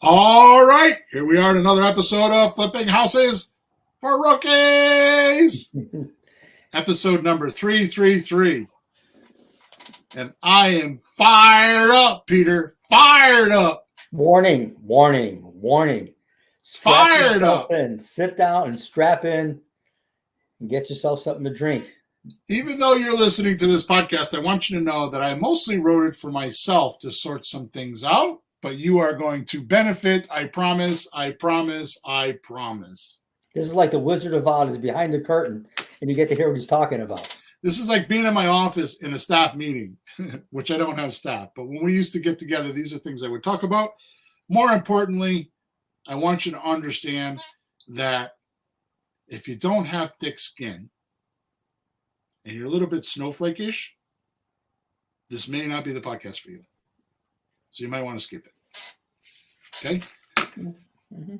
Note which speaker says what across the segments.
Speaker 1: All right, here we are in another episode of Flipping Houses for Rookies. Episode number 333. And I am fired up, Peter. Fired up.
Speaker 2: Warning. Strap
Speaker 1: Fired
Speaker 2: yourself
Speaker 1: up.
Speaker 2: in. Sit down and strap in and get yourself something to drink.
Speaker 1: Even though you're listening to this podcast, I want you to know that I mostly wrote it for myself to sort some things out, but you are going to benefit. I promise.
Speaker 2: This is like the Wizard of Oz is behind the curtain, and you get to hear what he's talking about.
Speaker 1: This is like being in my office in a staff meeting, which I don't have staff. But when we used to get together, these are things I would talk about. More importantly, I want you to understand that if you don't have thick skin and you're a little bit snowflake-ish, this may not be the podcast for you. So you might want to skip it. Okay? Mm-hmm.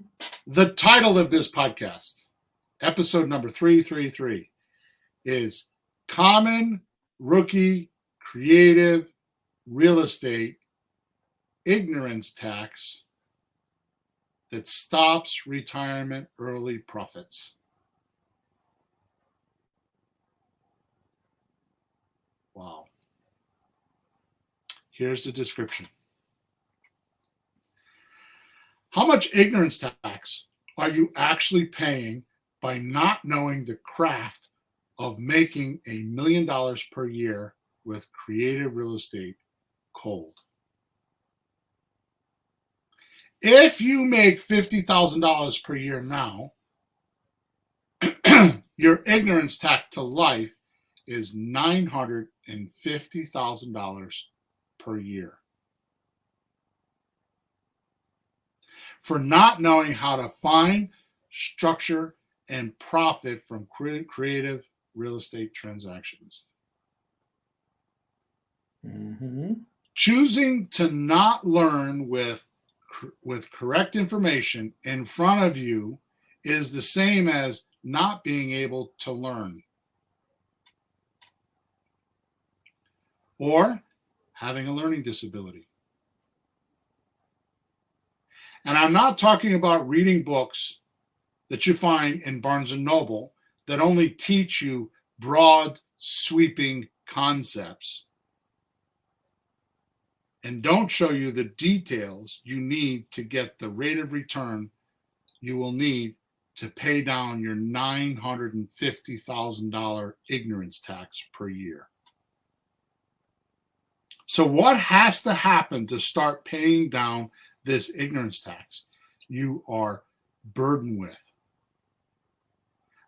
Speaker 1: The title of this podcast, episode number 333, is Common Rookie Creative Real Estate Ignorance Tax that stops retirement early profits. Wow. Here's the description. How much ignorance tax are you actually paying by not knowing the craft of making $1 million per year with creative real estate cold? If you make $50,000 per year now, your ignorance tax to life is $950,000 per year. For not knowing how to find, structure, and profit from creative real estate transactions.
Speaker 2: Mm-hmm.
Speaker 1: Choosing to not learn with correct information in front of you is the same as not being able to learn. Or having a learning disability. And I'm not talking about reading books that you find in Barnes & Noble that only teach you broad, sweeping concepts and don't show you the details you need to get the rate of return you will need to pay down your $950,000 ignorance tax per year. So what has to happen to start paying down this ignorance tax you are burdened with?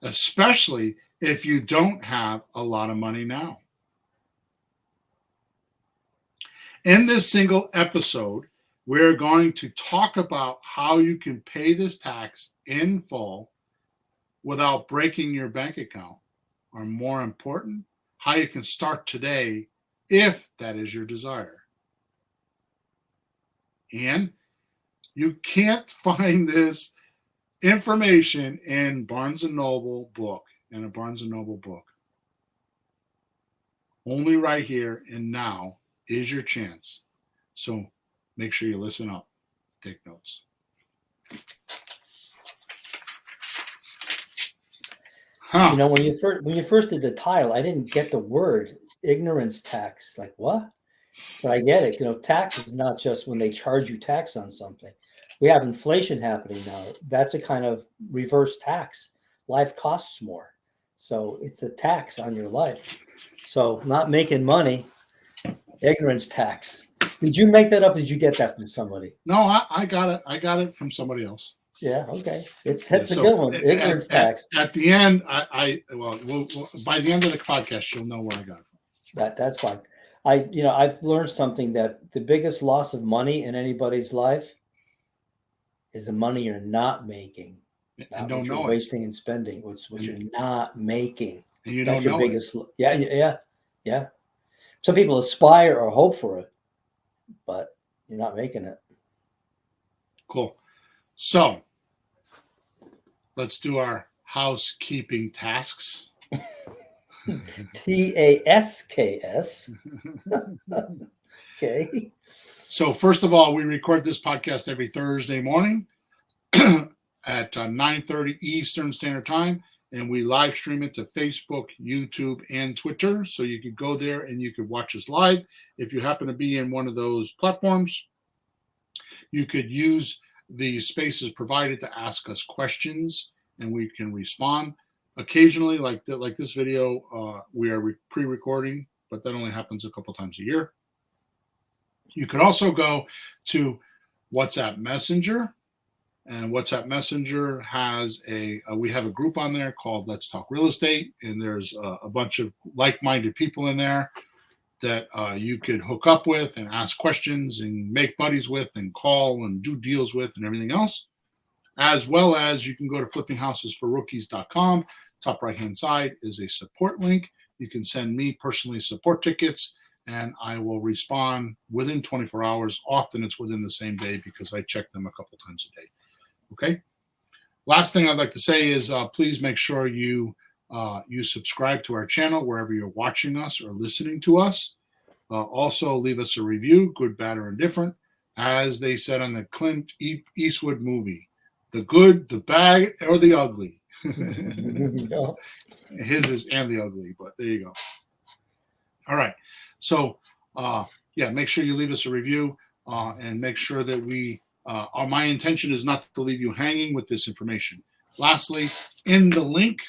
Speaker 1: Especially if you don't have a lot of money now. In this single episode, we're going to talk about how you can pay this tax in full without breaking your bank account, or more important, how you can start today if that is your desire. And you can't find this information in Barnes & Noble book, in a Barnes & Noble book. Only right here and now is your chance. So make sure you listen up. Take notes.
Speaker 2: Huh. You know, when you first did the title, I didn't get the word ignorance tax. Like, what? But I get it. You know, tax is not just when they charge you tax on something. We have inflation happening now. That's a kind of reverse tax. Life costs more. So it's a tax on your life. So not making money, ignorance tax. Did you make that up? Or did you get that from somebody?
Speaker 1: No, I got it. I got it from somebody else.
Speaker 2: Yeah, okay. That's a good one. Ignorance tax.
Speaker 1: At the end, well, by the end of the podcast, you'll know where I got it from.
Speaker 2: That's fine. I've learned something that the biggest loss of money in anybody's life is the money you're not making.
Speaker 1: And don't know
Speaker 2: wasting and spending. What you're not making.
Speaker 1: And you don't know
Speaker 2: biggest. Yeah. Some people aspire or hope for it, but you're not making it.
Speaker 1: Cool. So let's do our housekeeping tasks.
Speaker 2: TASKS. Okay.
Speaker 1: So first of all, we record this podcast every Thursday morning at 9:30 Eastern Standard Time, and we live stream it to Facebook, YouTube, and Twitter. So you could go there and you could watch us live. If you happen to be in one of those platforms, you could use the spaces provided to ask us questions, and we can respond. Occasionally, like this video, we are pre-recording, but that only happens a couple times a year. You could also go to WhatsApp Messenger, and WhatsApp Messenger has we have a group on there called Let's Talk Real Estate, and there's a bunch of like-minded people in there that you could hook up with and ask questions and make buddies with and call and do deals with and everything else. As well as you can go to flippinghousesforrookies.com. Top right-hand side is a support link. You can send me personally support tickets, and I will respond within 24 hours. Often it's within the same day because I check them a couple times a day. Okay. Last thing I'd like to say is please make sure you subscribe to our channel wherever you're watching us or listening to us. Also, leave us a review, good, bad, or indifferent. As they said on the Clint Eastwood movie, the good, the bad, or the ugly. His is and the ugly, but there you go. All right. So, make sure you leave us a review and make sure that my intention is not to leave you hanging with this information. Lastly, in the link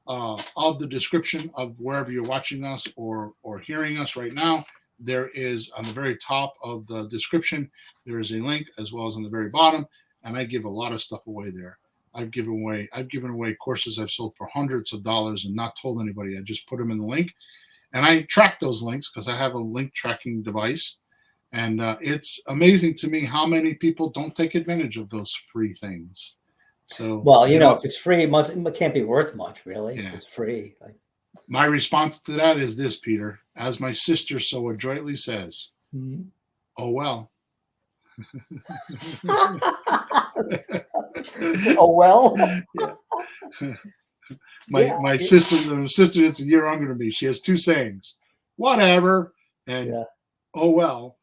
Speaker 1: of the description of wherever you're watching us or hearing us right now, there is on the very top of the description, there is a link as well as on the very bottom, and I give a lot of stuff away there. I've given away courses I've sold for hundreds of dollars and not told anybody. I just put them in the link, and I track those links because I have a link tracking device. And it's amazing to me how many people don't take advantage of those free things. So,
Speaker 2: well, if it's free, it can't be worth much, really. Yeah. If it's free.
Speaker 1: My response to that is this, Peter. As my sister so adroitly says, oh, well.
Speaker 2: Oh, well?
Speaker 1: Yeah. My sister is a year younger than me. She has two sayings, whatever, and oh, well.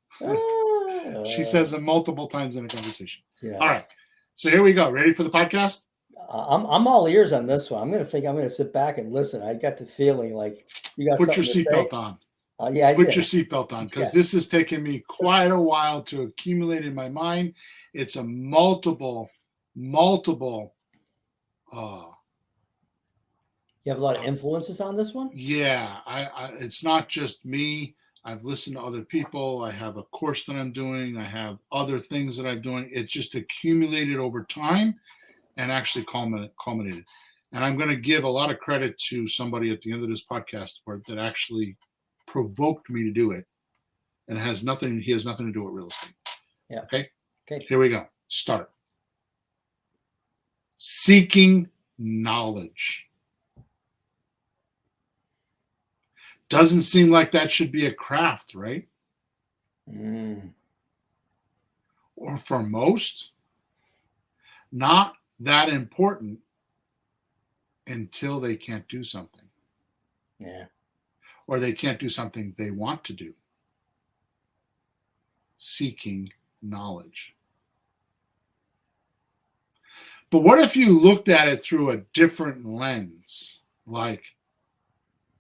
Speaker 1: She says them multiple times in a conversation. Yeah. All right. So here we go. Ready for the podcast?
Speaker 2: I'm all ears on this one. I'm going to sit back and listen. I got the feeling like you got
Speaker 1: put your seatbelt on. Put your seatbelt on because this has taken me quite a while to accumulate in my mind. It's a multiple. You
Speaker 2: have a lot of influences on this one?
Speaker 1: Yeah. It's not just me. I've listened to other people. I have a course that I'm doing. I have other things that I'm doing. It's just accumulated over time and actually culminated. And I'm going to give a lot of credit to somebody at the end of this podcast that actually provoked me to do it. And he has nothing to do with real estate.
Speaker 2: Yeah.
Speaker 1: Okay. Here we go. Start. Seeking knowledge. Doesn't seem like that should be a craft, right? Or for most, not that important until they can't do something.
Speaker 2: Yeah.
Speaker 1: Or they can't do something they want to do. Seeking knowledge. But what if you looked at it through a different lens? Like,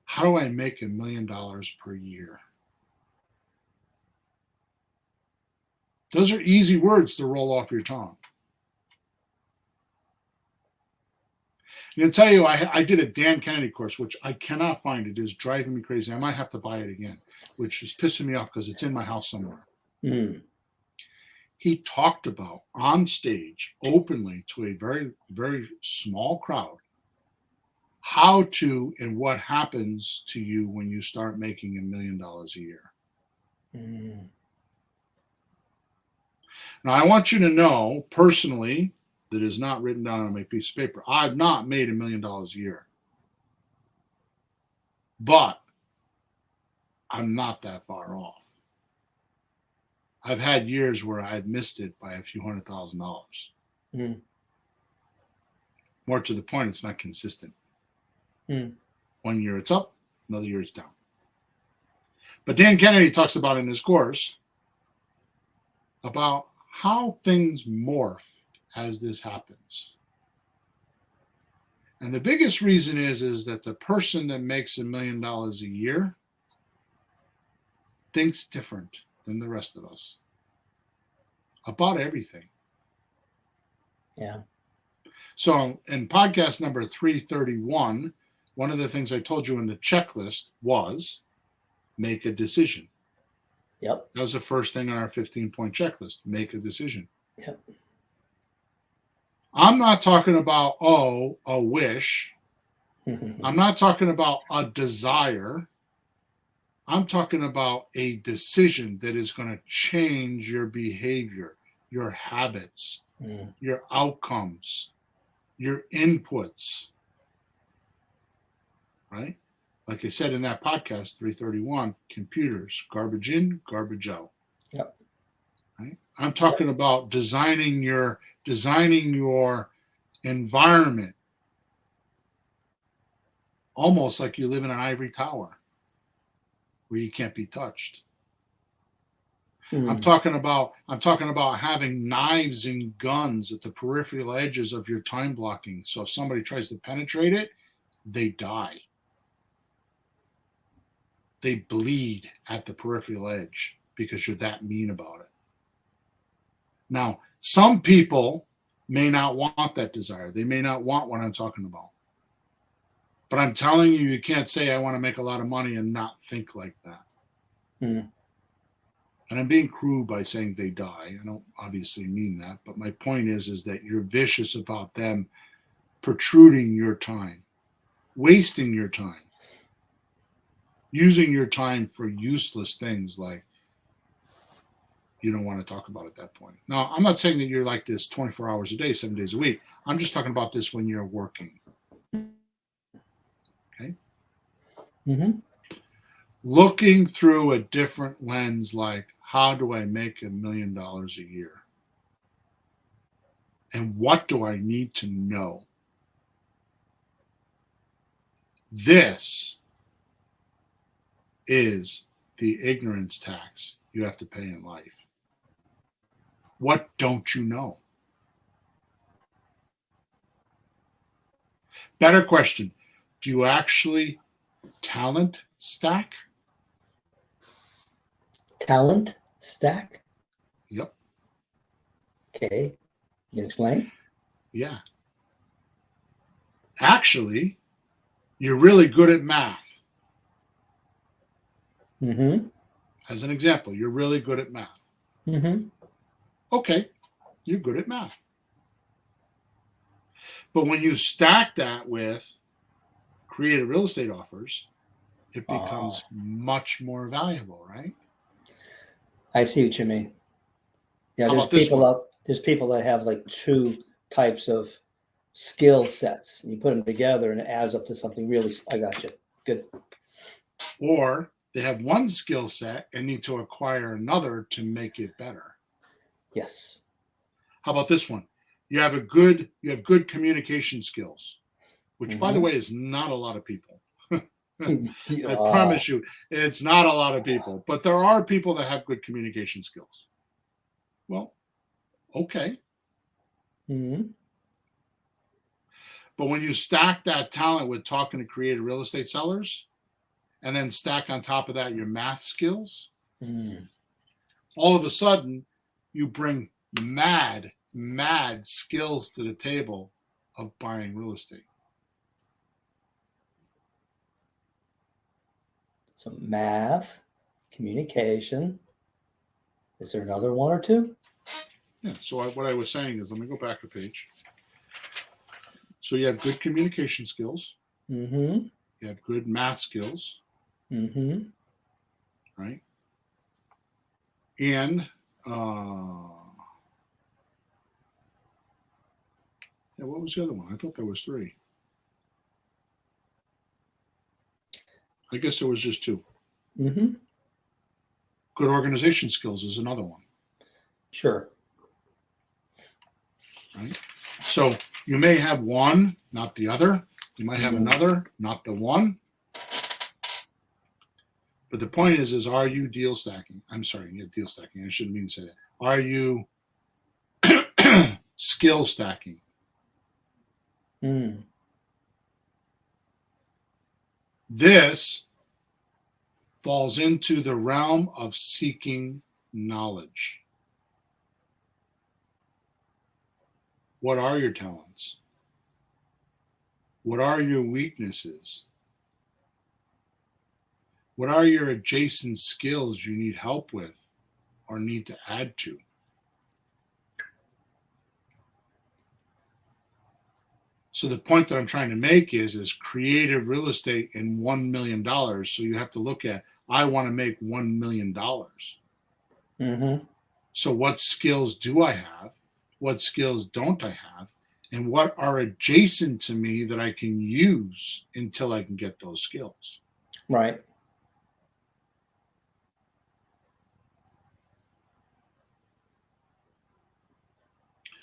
Speaker 1: how do I make $1 million per year? Those are easy words to roll off your tongue. I'm going to tell you, I did a Dan Kennedy course, which I cannot find. It is driving me crazy. I might have to buy it again, which is pissing me off because it's in my house somewhere. He talked about on stage openly to a very, very small crowd how to and what happens to you when you start making $1 million a year. Now, I want you to know personally, that is not written down on my piece of paper, I've not made $1 million a year. But I'm not that far off. I've had years where I've missed it by a few $100,000. More to the point, it's not consistent. 1 year it's up, another year it's down. But Dan Kennedy talks about in his course about how things morph as this happens. And the biggest reason is that the person that makes $1 million a year thinks different than the rest of us about everything.
Speaker 2: Yeah.
Speaker 1: So in podcast number 331, one of the things I told you in the checklist was make a decision.
Speaker 2: Yep.
Speaker 1: That was the first thing on our 15-point checklist, make a decision.
Speaker 2: Yep.
Speaker 1: I'm not talking about, a wish. I'm not talking about a desire. I'm talking about a decision that is going to change your behavior, your habits, your outcomes, your inputs, right? Like I said in that podcast, 331, computers, garbage in, garbage out.
Speaker 2: Yep.
Speaker 1: Right? I'm talking about designing your environment almost like you live in an ivory tower where you can't be touched. I'm talking about having knives and guns at the peripheral edges of your time blocking. So if somebody tries to penetrate it, they die. They bleed at the peripheral edge because you're that mean about it. Now, some people may not want that desire. They may not want what I'm talking about. But I'm telling you, you can't say I want to make a lot of money and not think like that. And I'm being crude by saying they die. I don't obviously mean that. But my point is that you're vicious about them protruding your time, wasting your time, using your time for useless things like you don't want to talk about at that point. Now, I'm not saying that you're like this 24 hours a day, 7 days a week. I'm just talking about this when you're working. Okay? Looking through a different lens, like, how do I make $1 million a year? And what do I need to know? This is the ignorance tax you have to pay in life. What don't you know? Better question. Do you actually talent stack?
Speaker 2: Talent stack?
Speaker 1: Yep.
Speaker 2: Okay. You can explain?
Speaker 1: Yeah. Actually, you're really good at math. As an example, you're really good at math. Okay, you're good at math. But when you stack that with creative real estate offers, it becomes much more valuable, right?
Speaker 2: I see what you mean. Yeah,
Speaker 1: How
Speaker 2: there's
Speaker 1: about this
Speaker 2: people
Speaker 1: one?
Speaker 2: there's people that have like two types of skill sets. You put them together and it adds up to something really. I got you. Good.
Speaker 1: Or they have one skill set and need to acquire another to make it better.
Speaker 2: Yes.
Speaker 1: How about this one? You have good communication skills, which by the way is not a lot of people. I promise you, it's not a lot of people, but there are people that have good communication skills. Well, okay. But when you stack that talent with talking to creative real estate sellers, and then stack on top of that your math skills, all of a sudden you bring mad skills to the table of buying real estate.
Speaker 2: So math, communication. Is there another one or two?
Speaker 1: Yeah. So what I was saying is, let me go back a page. So you have good communication skills. You have good math skills. Right. And what was the other one? I thought there was three. I guess there was just two. Good organization skills is another one.
Speaker 2: Sure.
Speaker 1: Right. So you may have one, not the other. You might have another, not the one. But the point is are you deal stacking? I'm sorry, deal stacking. I shouldn't mean to say that. Are you skill stacking? This falls into the realm of seeking knowledge. What are your talents? What are your weaknesses? What are your adjacent skills you need help with or need to add to? So the point that I'm trying to make is creative real estate in $1 million. So you have to look at, I want to make $1 million. So what skills do I have? What skills don't I have? And what are adjacent to me that I can use until I can get those skills?
Speaker 2: Right.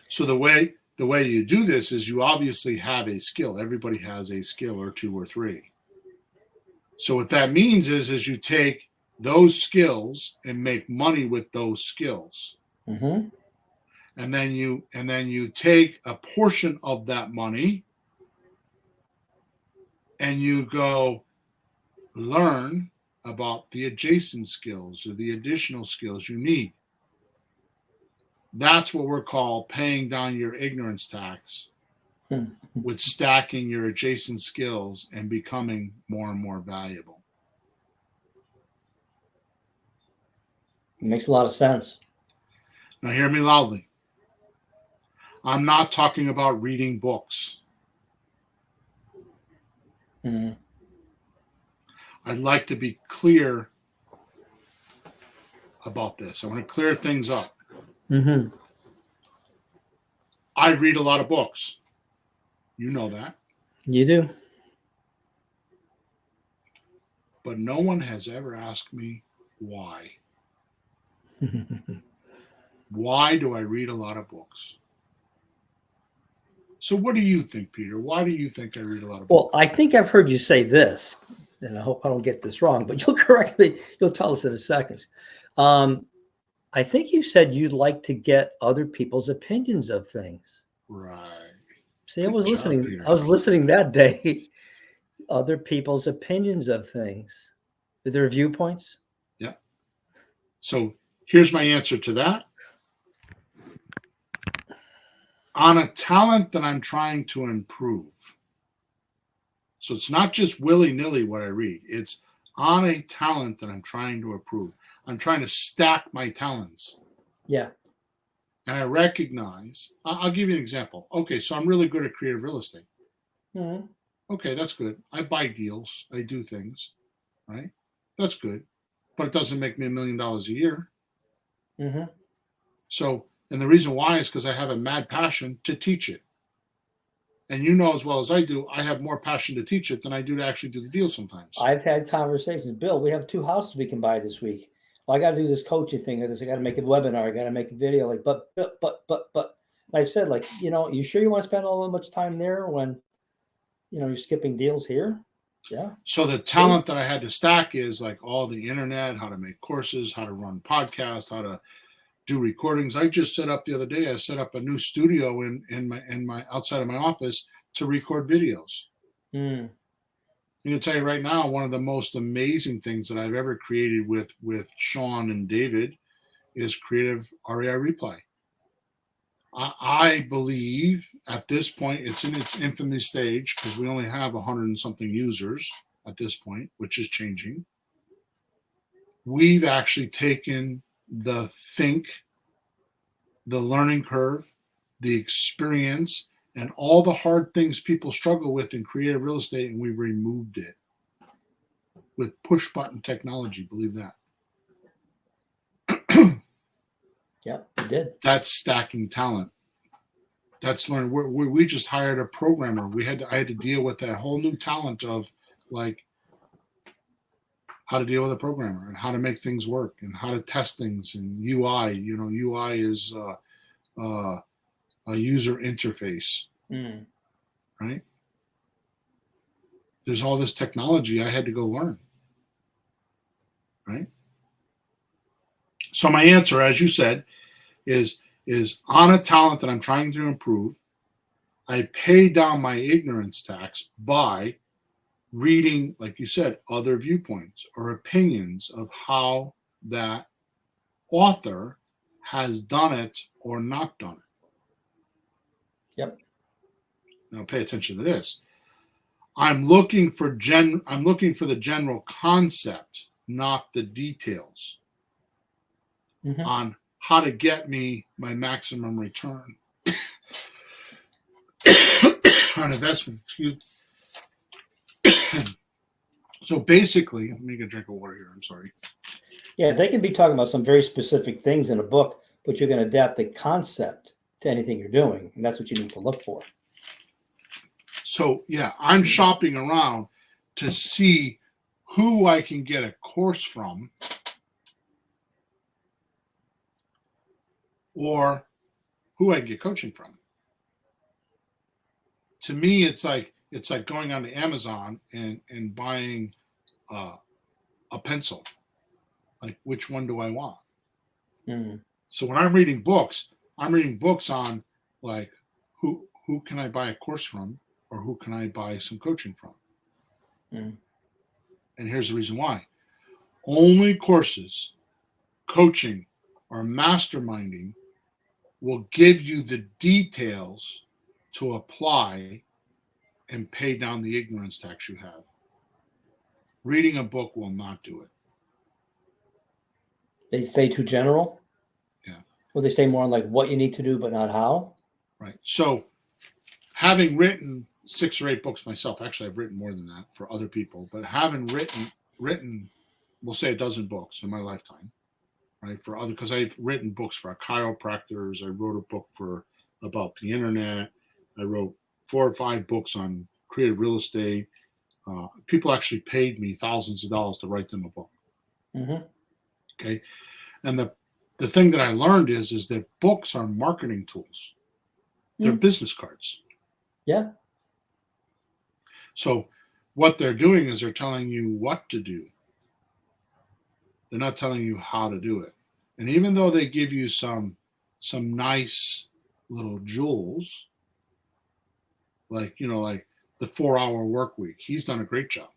Speaker 1: So the way you do this is you obviously have a skill. Everybody has a skill or two or three. So what that means is you take those skills and make money with those skills. And then you take a portion of that money and you go learn about the adjacent skills or the additional skills you need. That's what we're called paying down your ignorance tax with stacking your adjacent skills and becoming more and more valuable.
Speaker 2: It makes a lot of sense.
Speaker 1: Now hear me loudly. I'm not talking about reading books. I'd like to be clear about this. I want to clear things up. I read a lot of books. You know that.
Speaker 2: You do.
Speaker 1: But no one has ever asked me why. Why do I read a lot of books? So what do you think, Peter? Why do you think I read a lot of books?
Speaker 2: Well, I think I've heard you say this, and I hope I don't get this wrong, but you'll correct me. You'll tell us in a second. I think you said you'd like to get other people's opinions of things.
Speaker 1: Right.
Speaker 2: See, I was listening. I was listening that day. Other people's opinions of things, their viewpoints.
Speaker 1: Yeah. So here's my answer to that. On a talent that I'm trying to improve. So it's not just willy-nilly what I read. It's on a talent that I'm trying to improve. I'm trying to stack my talents.
Speaker 2: Yeah.
Speaker 1: And I recognize, I'll give you an example. Okay, so I'm really good at creative real estate. Okay, that's good. I buy deals. I do things, right? That's good. But it doesn't make me $1 million a year. So, and the reason why is because I have a mad passion to teach it. And you know as well as I do, I have more passion to teach it than I do to actually do the deal sometimes.
Speaker 2: I've had conversations. Bill, we have 2 houses we can buy this week. Well, I got to do this coaching thing or this. I got to make a webinar. I got to make a video. Like, but. I've said, like, you sure you want to spend all that much time there when, you're skipping deals here? Yeah.
Speaker 1: So the talent that I had to stack is like all the internet, how to make courses, how to run podcasts, how to do recordings. I just set up the other day. I set up a new studio in my outside of my office to record videos. I'm going to tell you right now, one of the most amazing things that I've ever created with Sean and David is creative REI replay. I believe at this point it's in its infancy stage because we only have 100 and something users at this point, which is changing. We've actually taken the learning curve, the experience, and all the hard things people struggle with in creative real estate, and we removed it with push button technology. Believe that.
Speaker 2: Yep, we did.
Speaker 1: That's stacking talent. That's learning. We just hired a programmer. I had to deal with that whole new talent of like how to deal with a programmer and how to make things work and how to test things and UI. UI is a user interface, right? There's all this technology I had to go learn, right? So my answer, as you said, is on a talent that I'm trying to improve. I pay down my ignorance tax by reading, like you said, other viewpoints or opinions of how that author has done it or not done it.
Speaker 2: Yep.
Speaker 1: Now pay attention to this. I'm looking for the general concept, not the details on how to get me my maximum return on investment. Excuse me. So basically, let me get a drink of water here. I'm sorry.
Speaker 2: Yeah, they can be talking about some very specific things in a book, but you're going to adapt the concept to anything you're doing, and that's what you need to look for.
Speaker 1: So yeah, I'm shopping around to see who I can get a course from, or who I can get coaching from. To me, it's like going on to Amazon and buying a pencil. Like, which one do I want? So when I'm reading books on like who can I buy a course from, or who can I buy some coaching from? And here's the reason why. Only courses, coaching, or masterminding will give you the details to apply and pay down the ignorance tax you have. Reading a book will not do it.
Speaker 2: They say too general?
Speaker 1: Yeah.
Speaker 2: Or they say more like what you need to do, but not how?
Speaker 1: Right. So having written 6 or 8 books myself, actually I've written more than that for other people, but having written, we'll say a dozen books in my lifetime, right? For other, because I've written books for chiropractors. I wrote a book about the internet. I wrote 4 or 5 books on creative real estate. People actually paid me thousands of dollars to write them a book. Okay. And the thing that I learned is that books are marketing tools. They're business cards.
Speaker 2: Yeah.
Speaker 1: So what they're doing is they're telling you what to do. They're not telling you how to do it. And even though they give you some nice little jewels, like the 4-hour work week, he's done a great job.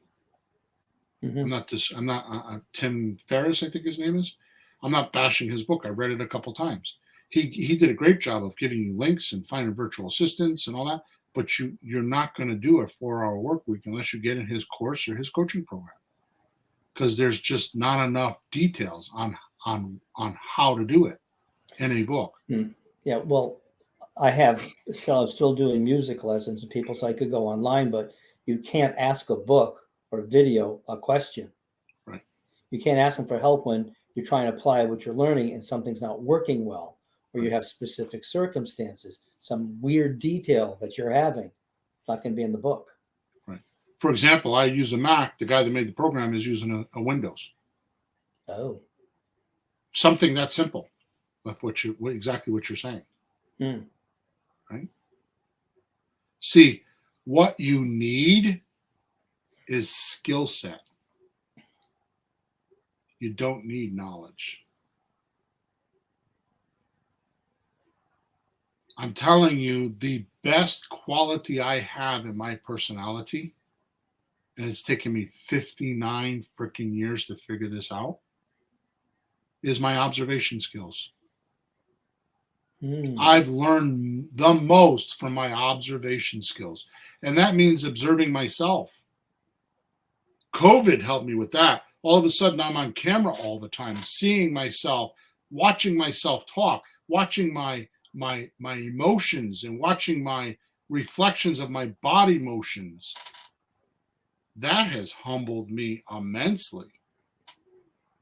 Speaker 1: Tim Ferriss, I think his name is. I'm not bashing his book. I read it a couple times. He did a great job of giving you links and finding virtual assistants and all that. But you're not going to do a 4-hour work week unless you get in his course or his coaching program, because there's just not enough details on how to do it in a book.
Speaker 2: Yeah, well, I'm still doing music lessons, and people say I could go online, but you can't ask a book or video a question.
Speaker 1: Right.
Speaker 2: You can't ask them for help when you're trying to apply what you're learning and something's not working well, or you have specific circumstances, some weird detail that you're having. It's not going to be in the book.
Speaker 1: Right. For example, I use a Mac. The guy that made the program is using a Windows.
Speaker 2: Oh.
Speaker 1: Something that simple. Like exactly what you're saying. Right? See, what you need is skill set. You don't need knowledge. I'm telling you, the best quality I have in my personality, and it's taken me 59 freaking years to figure this out, is my observation skills. I've learned the most from my observation skills. And that means observing myself. COVID helped me with that. All of a sudden, I'm on camera all the time, seeing myself, watching myself talk, watching my emotions, and watching my reflections of my body motions. That has humbled me immensely.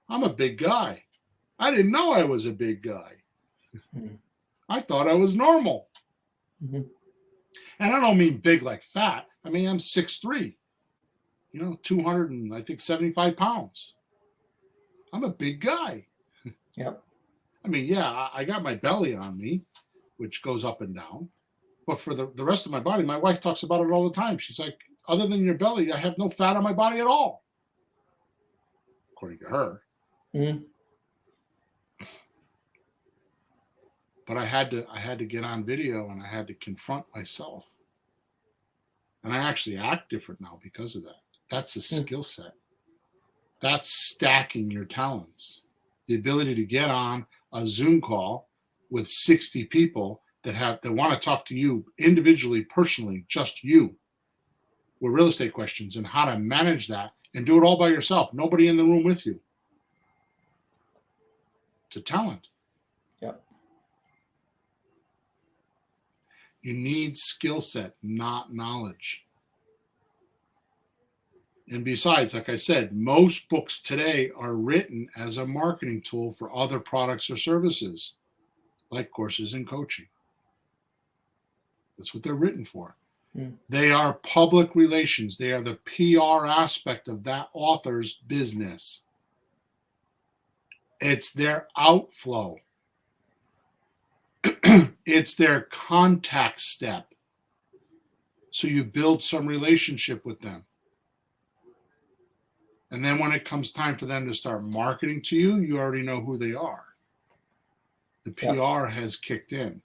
Speaker 1: I'm a big guy. I didn't know I was a big guy. I thought I was normal. And I don't mean big like fat. I mean, I'm 6'3", 200 and I think 75 pounds. I'm a big guy.
Speaker 2: Yep.
Speaker 1: I mean, yeah, I got my belly on me, which goes up and down. But for the rest of my body, my wife talks about it all the time. She's like, other than your belly, I have no fat on my body at all. According to her. But I had to get on video and I had to confront myself. And I actually act different now because of that. That's a skill set. That's stacking your talents. The ability to get on a Zoom call with 60 people that want to talk to you individually, personally, just you, with real estate questions, and how to manage that and do it all by yourself. Nobody in the room with you. It's a talent.
Speaker 2: Yep.
Speaker 1: You need skill set, not knowledge. And besides, like I said, most books today are written as a marketing tool for other products or services, like courses and coaching. That's what they're written for. They are public relations. They are the PR aspect of that author's business. It's their outflow. It's their contact step. So you build some relationship with them. And then when it comes time for them to start marketing to you, you already know who they are. The PR has kicked in.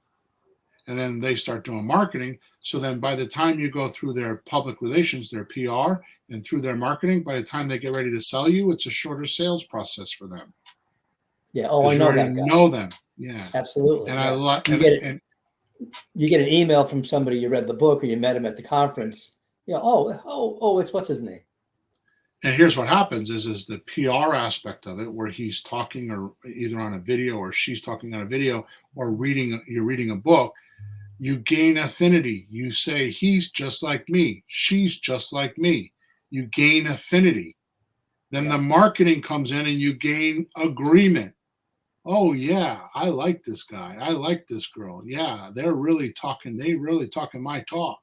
Speaker 1: And then they start doing marketing. So then by the time you go through their public relations, their PR, and through their marketing, by the time they get ready to sell you, it's a shorter sales process for them.
Speaker 2: Yeah. Oh, I know
Speaker 1: you already
Speaker 2: that guy.
Speaker 1: know them. Yeah.
Speaker 2: Absolutely.
Speaker 1: And
Speaker 2: yeah.
Speaker 1: I like
Speaker 2: you get an email from somebody, you read the book or you met him at the conference. You know, it's what's his name?
Speaker 1: And here's what happens is the PR aspect of it, where he's talking or either on a video or she's talking on a video or you're reading a book. You gain affinity. You say, he's just like me. She's just like me. You gain affinity. Then the marketing comes in and you gain agreement. Oh, yeah, I like this guy. I like this girl. Yeah, they're really talking. They really talking my talk.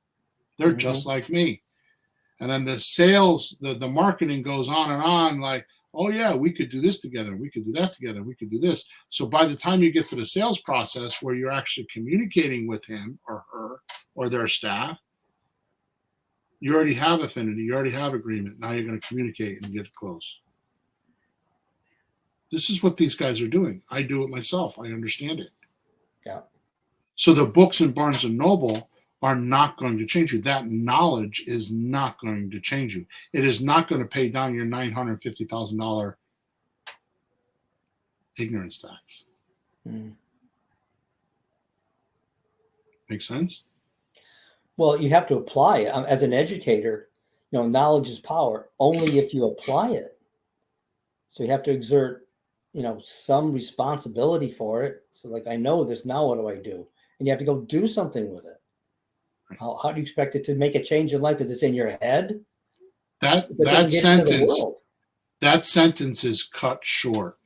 Speaker 1: They're just like me. And then the sales, the marketing goes on like, oh, yeah, we could do this together. We could do that together. We could do this. So by the time you get to the sales process where you're actually communicating with him or her or their staff, you already have affinity. You already have agreement. Now you're going to communicate and get it close. This is what these guys are doing. I do it myself. I understand it.
Speaker 2: Yeah.
Speaker 1: So the books in Barnes & Noble are not going to change you. That knowledge is not going to change you. It is not going to pay down your $950,000 ignorance tax. Make sense?
Speaker 2: Well, you have to apply it. As an educator, knowledge is power only if you apply it. So you have to exert, some responsibility for it. So like, I know this, now what do I do? And you have to go do something with it. How do you expect it to make a change in life if it's in your head?
Speaker 1: That sentence is cut short.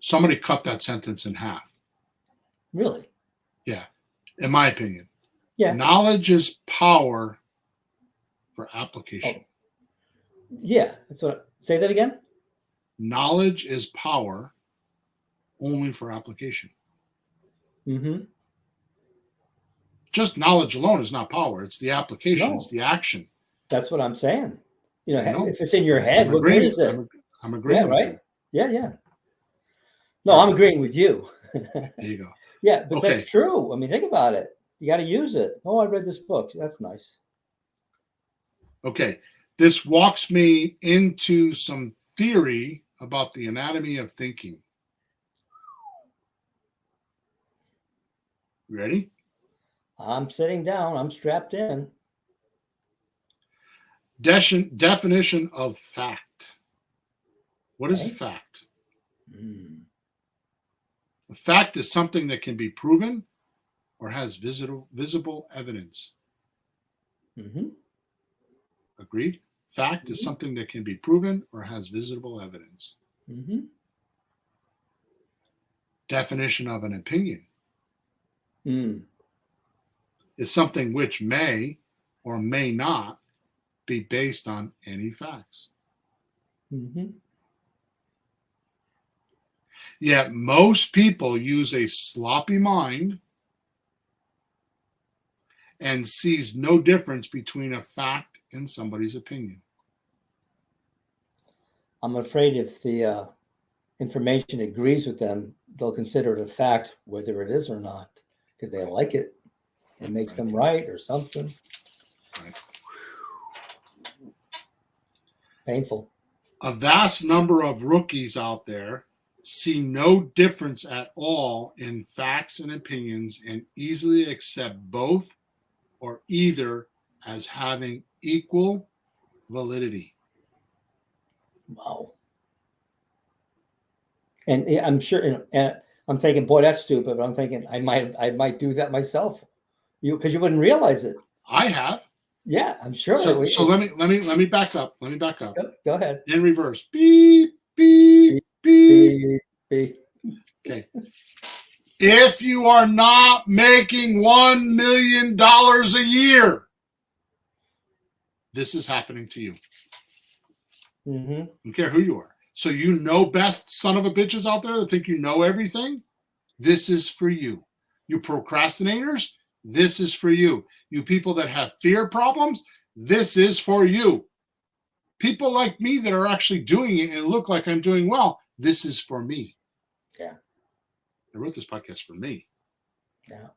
Speaker 1: Somebody cut that sentence in half.
Speaker 2: Really?
Speaker 1: Yeah, in my opinion.
Speaker 2: Yeah.
Speaker 1: Knowledge is power for application.
Speaker 2: Oh. Yeah. Say that again.
Speaker 1: Knowledge is power only for application. Just knowledge alone is not power. It's the application. No. It's the action.
Speaker 2: That's what I'm saying. If it's in your head, what good is it?
Speaker 1: I'm agreeing with you.
Speaker 2: Yeah. No, I'm agreeing with you.
Speaker 1: There you go.
Speaker 2: Yeah, but that's true. I mean, think about it. You got to use it. Oh, I read this book. That's nice.
Speaker 1: Okay. This walks me into some theory about the anatomy of thinking. Ready?
Speaker 2: I'm sitting down. I'm strapped in.
Speaker 1: Definition of fact. What is a fact? A fact is something that can be proven or has visible evidence. Agreed? Fact is something that can be proven or has visible evidence. Definition of an opinion is something which may or may not be based on any facts. Yet most people use a sloppy mind and sees no difference between a fact and somebody's opinion.
Speaker 2: I'm afraid if the information agrees with them, they'll consider it a fact whether it is or not, because they like it. It makes them right or something.
Speaker 1: Right.
Speaker 2: Painful.
Speaker 1: A vast number of rookies out there see no difference at all in facts and opinions and easily accept both or either as having equal validity.
Speaker 2: Wow. And I'm sure, and I'm thinking, boy, that's stupid. But I'm thinking I might do that myself. Because you wouldn't realize it.
Speaker 1: I have.
Speaker 2: Yeah, I'm sure.
Speaker 1: So let me back up. Let me back up.
Speaker 2: Go ahead.
Speaker 1: In reverse. Beep, beep, beep.
Speaker 2: Beep.
Speaker 1: Okay. If you are not making $1 million a year, this is happening to you.
Speaker 2: Mm-hmm.
Speaker 1: I don't care who you are. So you know best son of a bitches out there that think you know everything. This is for you. You procrastinators, this is for you. You people that have fear problems, this is for you. People like me that are actually doing it and look like I'm doing well, this is for me.
Speaker 2: Yeah.
Speaker 1: I wrote this podcast for me.
Speaker 2: Yeah.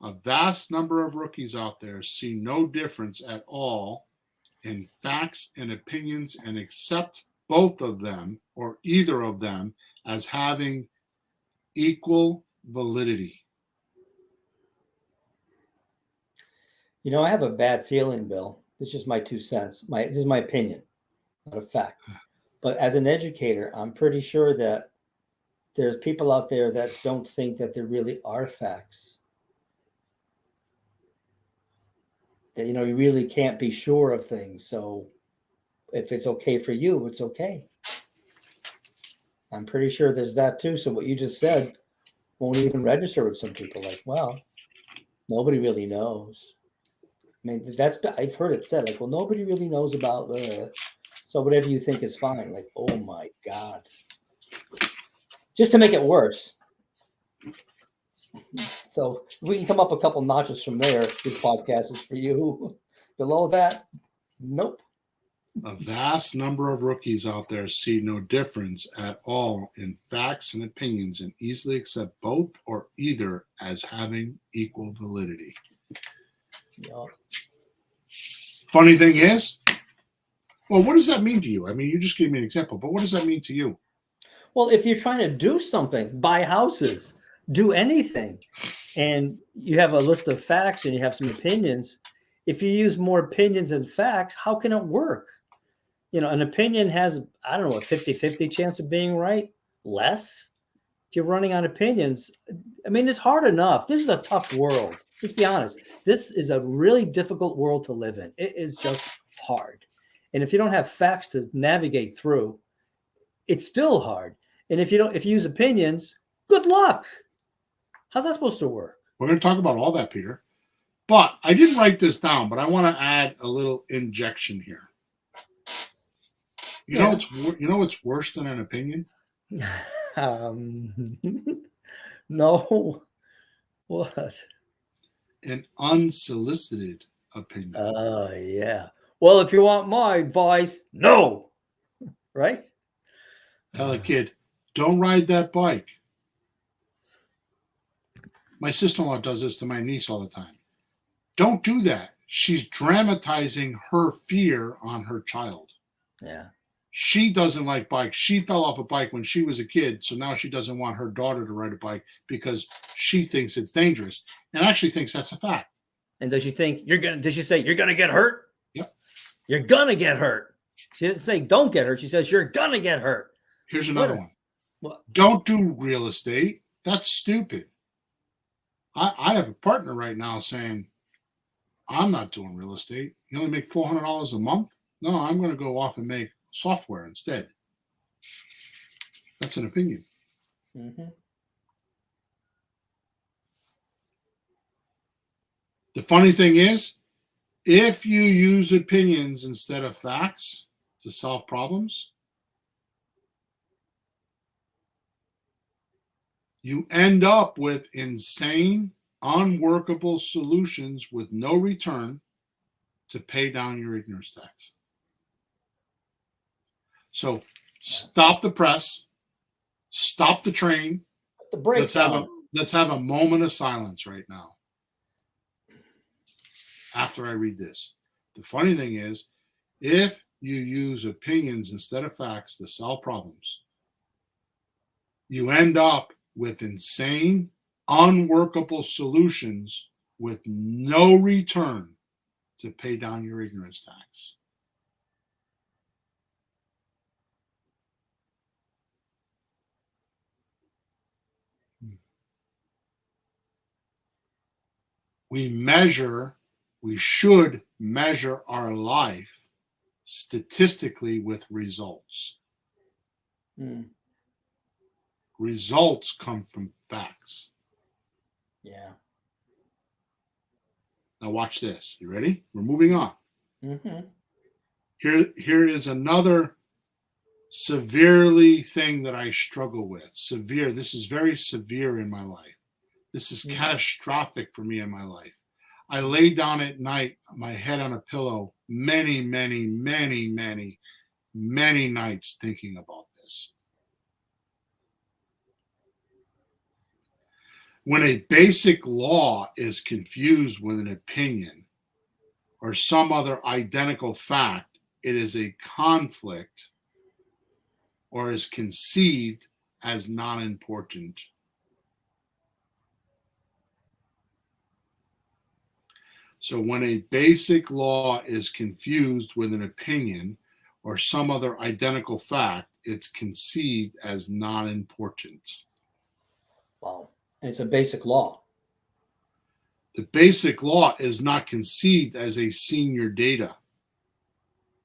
Speaker 1: A vast number of rookies out there see no difference at all in facts and opinions and accept both of them or either of them as having equal validity.
Speaker 2: You know, I have a bad feeling, Bill. This is just my 2 cents. This is my opinion, not a fact. But as an educator, I'm pretty sure that there's people out there that don't think that there really are facts. That, you really can't be sure of things. So if it's okay for you, it's okay. I'm pretty sure there's that too. So what you just said won't even register with some people. Like, well, nobody really knows. I mean, I've heard it said, like, well, nobody really knows about so whatever you think is fine. Like, oh my God. Just to make it worse. So if we can come up a couple notches from there, good podcast is for you. Below that, nope.
Speaker 1: A vast number of rookies out there see no difference at all in facts and opinions and easily accept both or either as having equal validity.
Speaker 2: Yeah.
Speaker 1: Funny thing is, well, what does that mean to you? I mean, you just gave me an example, but what does that mean to you?
Speaker 2: Well, if you're trying to do something, buy houses, do anything, and you have a list of facts and you have some opinions, if you use more opinions than facts, how can it work? An opinion has, I don't know, a 50-50 chance of being right, less. If you're running on opinions, I mean, it's hard enough. This is a tough world. Let's be honest. This is a really difficult world to live in. It is just hard. And if you don't have facts to navigate through, it's still hard. And if you use opinions, good luck. How's that supposed to work?
Speaker 1: We're going to talk about all that, Peter. But I didn't write this down, but I want to add a little injection here. You know what's worse than an opinion?
Speaker 2: No. What?
Speaker 1: An unsolicited opinion.
Speaker 2: Oh, yeah. Well, if you want my advice, no. Right?
Speaker 1: Tell a kid, don't ride that bike. My sister-in-law does this to my niece all the time. Don't do that. She's dramatizing her fear on her child.
Speaker 2: Yeah.
Speaker 1: She doesn't like bikes. She fell off a bike when she was a kid, so now she doesn't want her daughter to ride a bike because she thinks it's dangerous and actually thinks that's a fact.
Speaker 2: And does she think did she say you're gonna get hurt?
Speaker 1: Yep.
Speaker 2: You're gonna get hurt. She didn't say don't get hurt. She says you're gonna get hurt.
Speaker 1: Here's another one.
Speaker 2: What?
Speaker 1: Don't do real estate. That's stupid. I have a partner right now saying, I'm not doing real estate. You only make $400 a month? No, I'm going to go off and make software instead. That's an opinion.
Speaker 2: Mm-hmm.
Speaker 1: The funny thing is, if you use opinions instead of facts to solve problems, you end up with insane, unworkable solutions with no return to pay down your ignorance tax. So Stop the press. Stop the train.
Speaker 2: The breakdown.
Speaker 1: Let's have a moment of silence right now. After I read this. The funny thing is, if you use opinions instead of facts to solve problems, you end up with insane, unworkable solutions with no return to pay down your ignorance tax. We should measure our life statistically with results. Results come from facts.
Speaker 2: Yeah.
Speaker 1: Now watch this. You ready? We're moving on.
Speaker 2: Mm-hmm.
Speaker 1: Here is another severely thing that I struggle with. Severe. This is very severe in my life. This is catastrophic for me in my life. I lay down at night, my head on a pillow, many, many, many, many, many nights thinking about this. When a basic law is confused with an opinion or some other identical fact, it is a conflict or is conceived as non-important. So when a basic law is confused with an opinion or some other identical fact, it's conceived as non-important.
Speaker 2: Wow. And it's a basic law.
Speaker 1: The basic law is not conceived as a senior data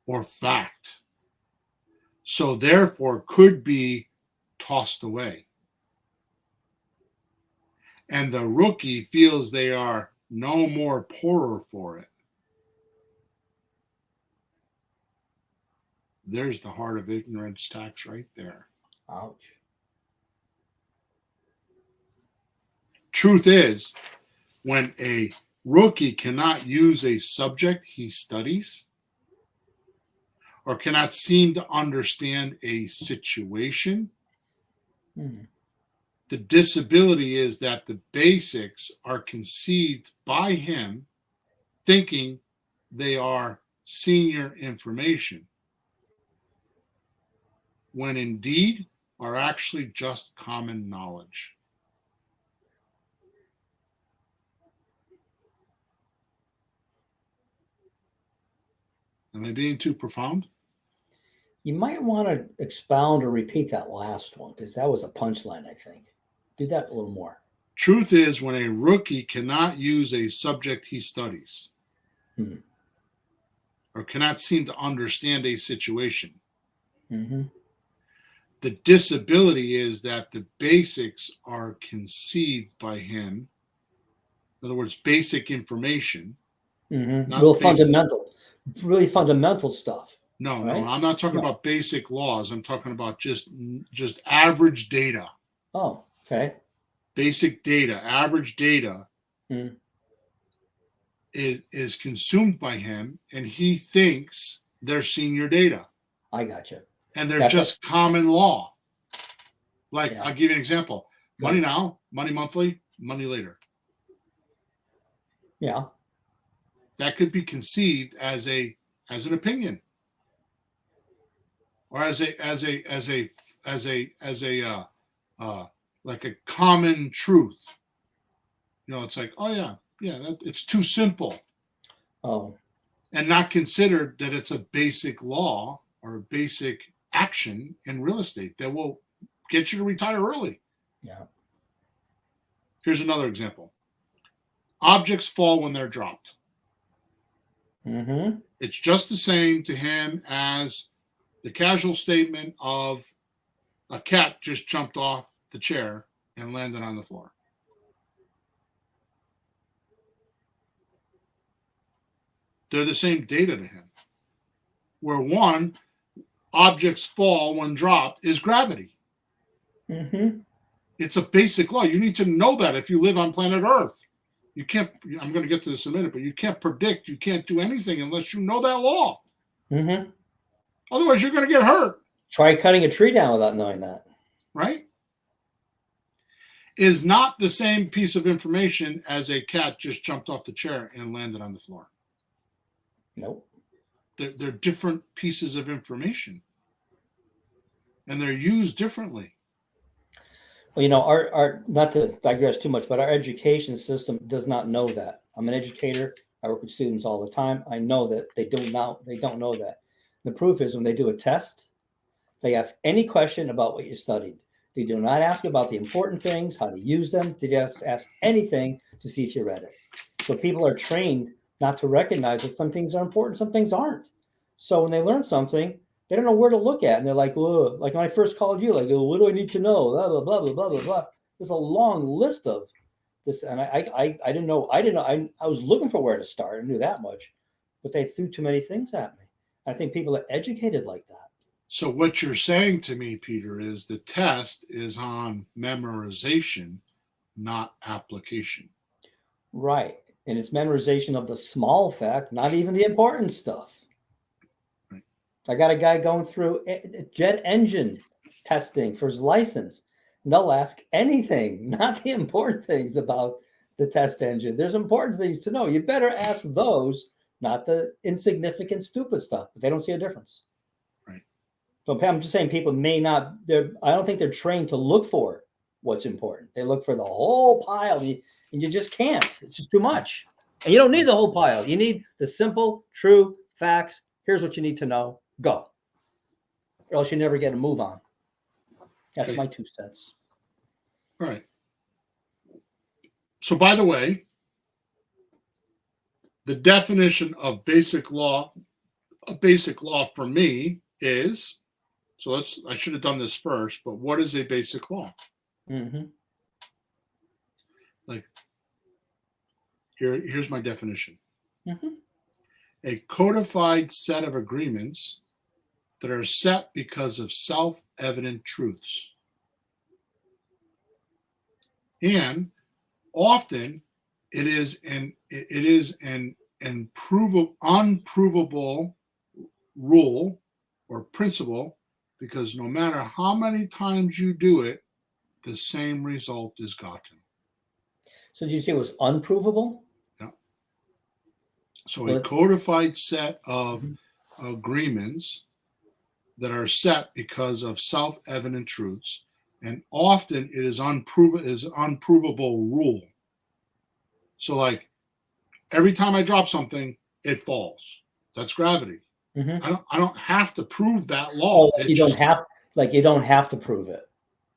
Speaker 1: or fact. So therefore could be tossed away. And the rookie feels they are no more poorer for it. There's the heart of ignorance tax right there.
Speaker 2: Ouch.
Speaker 1: Truth is, when a rookie cannot use a subject he studies or cannot seem to understand a situation, the disability is that the basics are conceived by him thinking they are senior information, when indeed are actually just common knowledge. Am I being too profound?
Speaker 2: You might want to expound or repeat that last one, because that was a punchline, I think. Do that a little more.
Speaker 1: Truth is, when a rookie cannot use a subject he studies or cannot seem to understand a situation, the disability is that the basics are conceived by him. In other words, basic information.
Speaker 2: Real fundamental, really fundamental stuff.
Speaker 1: No,
Speaker 2: right?
Speaker 1: No, I'm not talking about basic laws. I'm talking about just average data.
Speaker 2: Oh, okay.
Speaker 1: Basic data, average data is consumed by him, and he thinks they're senior data.
Speaker 2: I gotcha.
Speaker 1: And they're just common law. Like, I'll give you an example. Money now, money monthly, money later.
Speaker 2: Yeah.
Speaker 1: That could be conceived as an opinion. Or as a like a common truth. It's like, it's too simple.
Speaker 2: Oh.
Speaker 1: And not considered that it's a basic law or a basic action in real estate that will get you to retire early.
Speaker 2: Yeah.
Speaker 1: Here's another example. Objects fall when they're dropped. It's just the same to him as the casual statement of a cat just jumped off the chair and landed on the floor. They're the same data to him. Where one, objects fall when dropped, is gravity. It's a basic law. You need to know that if you live on planet Earth. You can't, I'm going to get to this in a minute, but you can't predict, you can't do anything unless you know that law. Otherwise, you're going to get hurt.
Speaker 2: Try cutting a tree down without knowing that.
Speaker 1: Right? Is not the same piece of information as a cat just jumped off the chair and landed on the floor.
Speaker 2: Nope.
Speaker 1: They're different pieces of information. And they're used differently.
Speaker 2: Well, our not to digress too much, but our education system does not know that. I'm an educator. I work with students all the time. I know that they don't know that. The proof is when they do a test, they ask any question about what you studied. They do not ask about the important things, how to use them. They just ask anything to see if you read it. So people are trained not to recognize that some things are important, some things aren't. So when they learn something, they don't know where to look at. And they're like, whoa, like when I first called you, like, what do I need to know? Blah, blah, blah, blah, blah, blah, blah. There's a long list of this. And I didn't know. I was looking for where to start. I knew that much, but they threw too many things at me. I think people are educated like that.
Speaker 1: So what you're saying to me, Peter, is the test is on memorization, not application.
Speaker 2: Right. And it's memorization of the small fact, not even the important stuff.
Speaker 1: Right.
Speaker 2: I got a guy going through jet engine testing for his license. And they'll ask anything, not the important things about the test engine. There's important things to know. You better ask those, not the insignificant, stupid stuff. But they don't see a difference.
Speaker 1: Right.
Speaker 2: So I'm just saying people may not, I don't think they're trained to look for what's important. They look for the whole pile. And you just can't. It's just too much. And you don't need the whole pile. You need the simple, true facts. Here's what you need to know. Go. Or else you never get a move on. That's my 2 cents.
Speaker 1: All right. So, by the way, the definition of basic law for me is, I should have done this first, but what is a basic law?
Speaker 2: Mm-hmm.
Speaker 1: Like, here's my definition.
Speaker 2: Mm-hmm.
Speaker 1: A codified set of agreements that are set because of self-evident truths. And often it is an unprovable rule or principle, because no matter how many times you do it, the same result is gotten.
Speaker 2: So did you say it was unprovable?
Speaker 1: Yeah. So a codified set of agreements that are set because of self-evident truths, and often it is unprovable rule. So, like, every time I drop something, it falls. That's gravity.
Speaker 2: Mm-hmm.
Speaker 1: I don't have to prove that law.
Speaker 2: You don't have to prove it.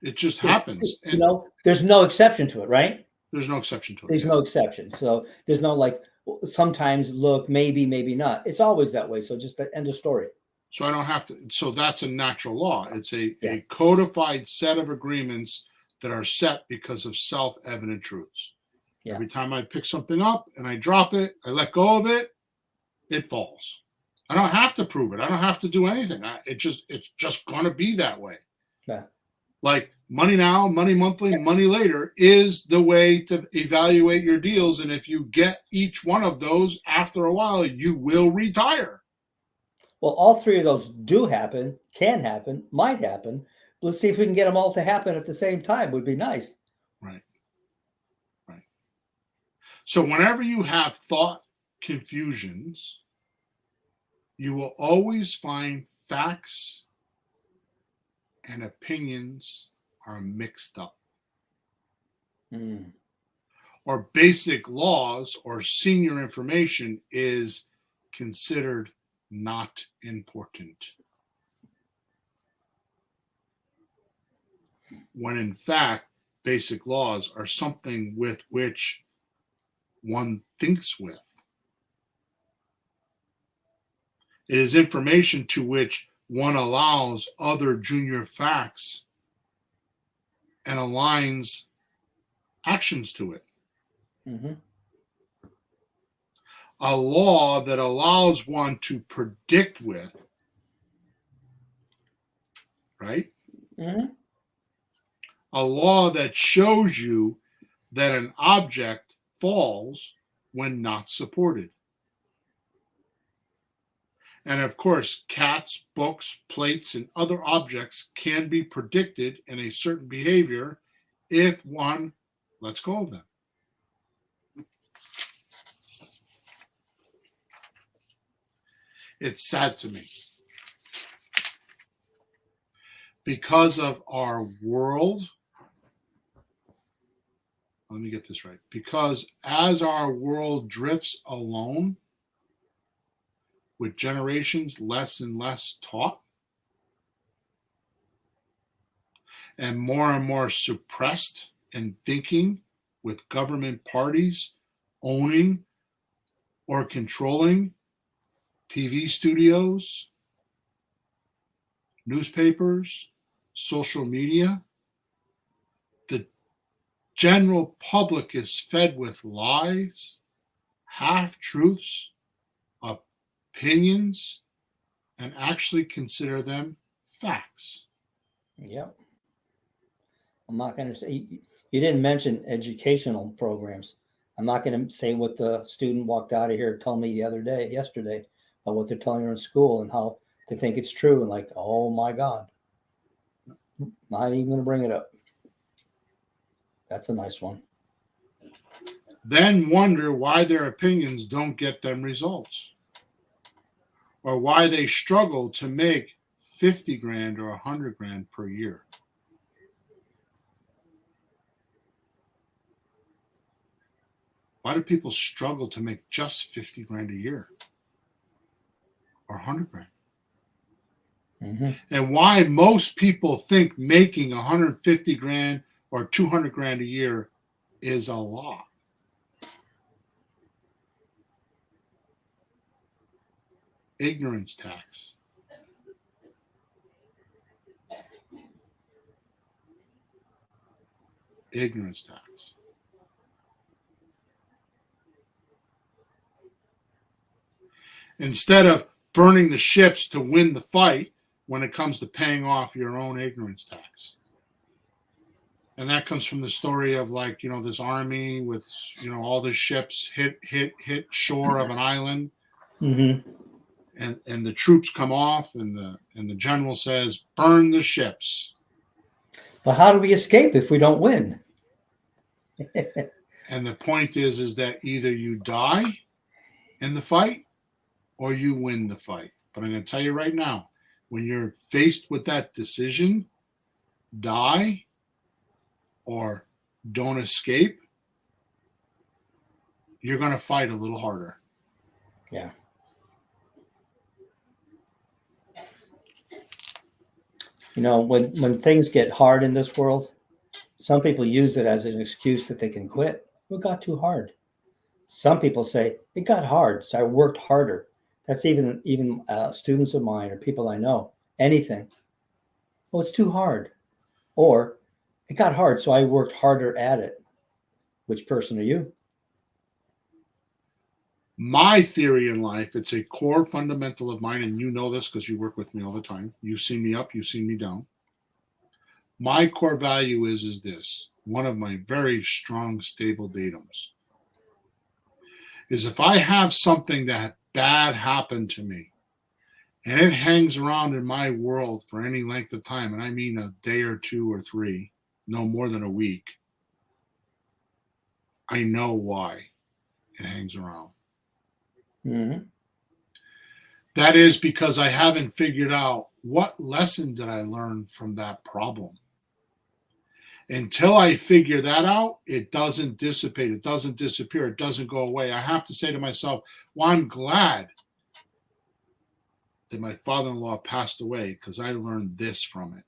Speaker 1: It just happens.
Speaker 2: And, there's no exception to it, right?
Speaker 1: There's no exception to it.
Speaker 2: There's no exception. So there's no sometimes look, maybe not. It's always that way. So just the end of story.
Speaker 1: So I don't have to. So that's a natural law. It's a codified set of agreements that are set because of self-evident truths. Yeah. Every time I pick something up and I drop it, I let go of it, it falls. I don't have to prove it. I don't have to do anything. It's just going to be that way.
Speaker 2: Yeah.
Speaker 1: Like money now, money monthly, money later is the way to evaluate your deals. And if you get each one of those, after a while, you will retire.
Speaker 2: Well, all 3 of those do happen, can happen, might happen. Let's see if we can get them all to happen at the same time. Would be nice.
Speaker 1: Right. Right. So whenever you have thought confusions, you will always find facts and opinions are mixed up. Or basic laws or senior information is considered not important, when in fact basic laws are something with which one thinks with. It is information to which one allows other junior facts and aligns actions to it.
Speaker 2: Mm-hmm.
Speaker 1: A law that allows one to predict with, right?
Speaker 2: Mm-hmm.
Speaker 1: A law that shows you that an object falls when not supported. And of course, cats, books, plates, and other objects can be predicted in a certain behavior if one lets go of them. It's sad to me. Because of our world, let me get this right. Because as our world drifts alone, with generations less and less taught, and more suppressed in thinking, with government parties owning or controlling TV studios, newspapers, social media, the general public is fed with lies, half-truths, opinions, and actually consider them facts.
Speaker 2: Yep. I'm not going to say, you didn't mention educational programs. I'm not going to say what the student walked out of here told me yesterday, about what they're telling her in school and how they think it's true. And like, oh my God. Not even going to bring it up. That's a nice one.
Speaker 1: Then wonder why their opinions don't get them results, or why they struggle to make 50 grand or 100 grand per year. Why do people struggle to make just 50 grand a year or 100 grand?
Speaker 2: Mm-hmm.
Speaker 1: And why most people think making 150 grand or 200 grand a year is a lot. Ignorance tax. Ignorance tax. Instead of burning the ships to win the fight when it comes to paying off your own ignorance tax. And that comes from the story of, like, this army with, all the ships hit shore of an island.
Speaker 2: Mm-hmm.
Speaker 1: And the troops come off, and the general says, burn the ships.
Speaker 2: But how do we escape if we don't win?
Speaker 1: And the point is that either you die in the fight or you win the fight. But I'm going to tell you right now, when you're faced with that decision, die or don't escape, you're going to fight a little harder.
Speaker 2: Yeah. When things get hard in this world, some people use it as an excuse that they can quit. It got too hard. Some people say, it got hard, so I worked harder. That's even students of mine or people I know. Anything. Oh, it's too hard. Or, it got hard, so I worked harder at it. Which person are you?
Speaker 1: My theory in life, it's a core fundamental of mine, and you know this because you work with me all the time. You've seen me up, you've seen me down. My core value is this, one of my very strong, stable datums, is if I have something that bad happened to me, and it hangs around in my world for any length of time, and I mean a day or two or three, no more than a week, I know why it hangs around.
Speaker 2: Mm-hmm.
Speaker 1: That is because I haven't figured out what lesson did I learn from that problem. Until I figure that out, it doesn't dissipate. It doesn't disappear. It doesn't go away. I have to say to myself, well, I'm glad that my father-in-law passed away because I learned this from it.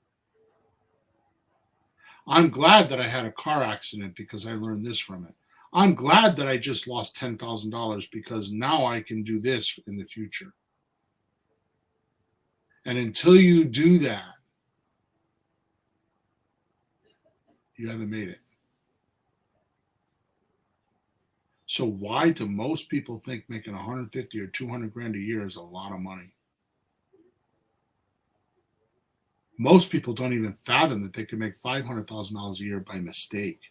Speaker 1: I'm glad that I had a car accident because I learned this from it. I'm glad that I just lost $10,000 because now I can do this in the future. And until you do that, you haven't made it. So why do most people think making 150 or 200 grand a year is a lot of money? Most people don't even fathom that they can make $500,000 a year by mistake.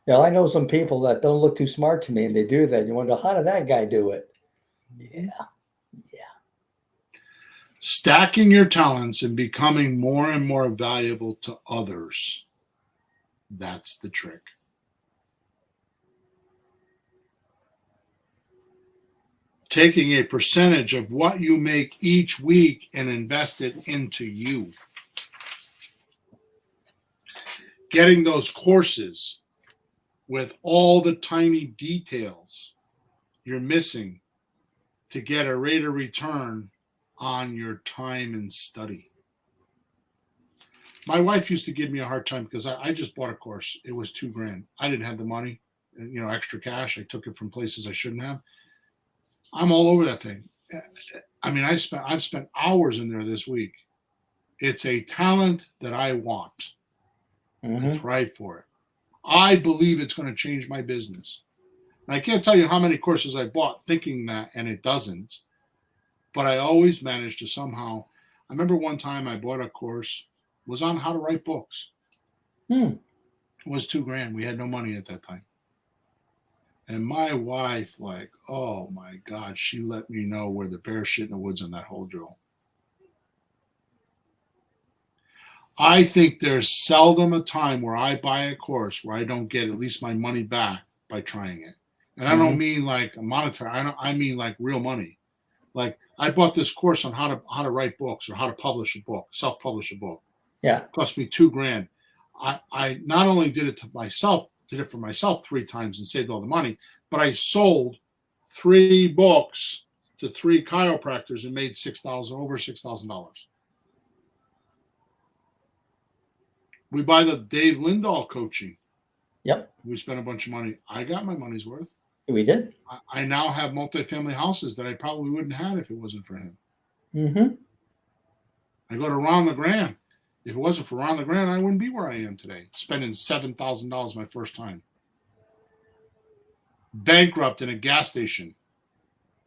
Speaker 2: Yeah, I know some people that don't look too smart to me, and they do that. You wonder, how did that guy do it? Yeah.
Speaker 1: Stacking your talents and becoming more and more valuable to others. That's the trick. Taking a percentage of what you make each week and invest it into you. Getting those courses with all the tiny details you're missing to get a rate of return on your time and study. My wife used to give me a hard time because I just bought a course. It was $2,000. I didn't have the money, extra cash. I took it from places I shouldn't have. I'm all over that thing. I mean, I've spent hours in there this week. It's a talent that I want.
Speaker 2: Mm-hmm.
Speaker 1: I thrive for it. I believe it's going to change my business. And I can't tell you how many courses I bought thinking that, and it doesn't. But I always manage to somehow. I remember one time I bought a course, was on how to write books. It was $2,000. We had no money at that time. And my wife, like, oh my God, she let me know where the bear shit in the woods on that whole drill. I think there's seldom a time where I buy a course where I don't get at least my money back by trying it. And I don't mean like a monetary, I mean like real money. Like I bought this course on how to write books or how to publish a book, self-publish a book.
Speaker 2: Yeah.
Speaker 1: It cost me $2,000. I not only did it for myself 3 times and saved all the money, but I sold 3 books to 3 chiropractors and made over $6,000. We buy the Dave Lindahl coaching.
Speaker 2: Yep.
Speaker 1: We spent a bunch of money. I got my money's worth.
Speaker 2: We did.
Speaker 1: I now have multifamily houses that I probably wouldn't have if it wasn't for him.
Speaker 2: Mm-hmm.
Speaker 1: I go to Ron LeGrand. If it wasn't for Ron LeGrand, I wouldn't be where I am today, spending $7,000 my first time. Bankrupt in a gas station,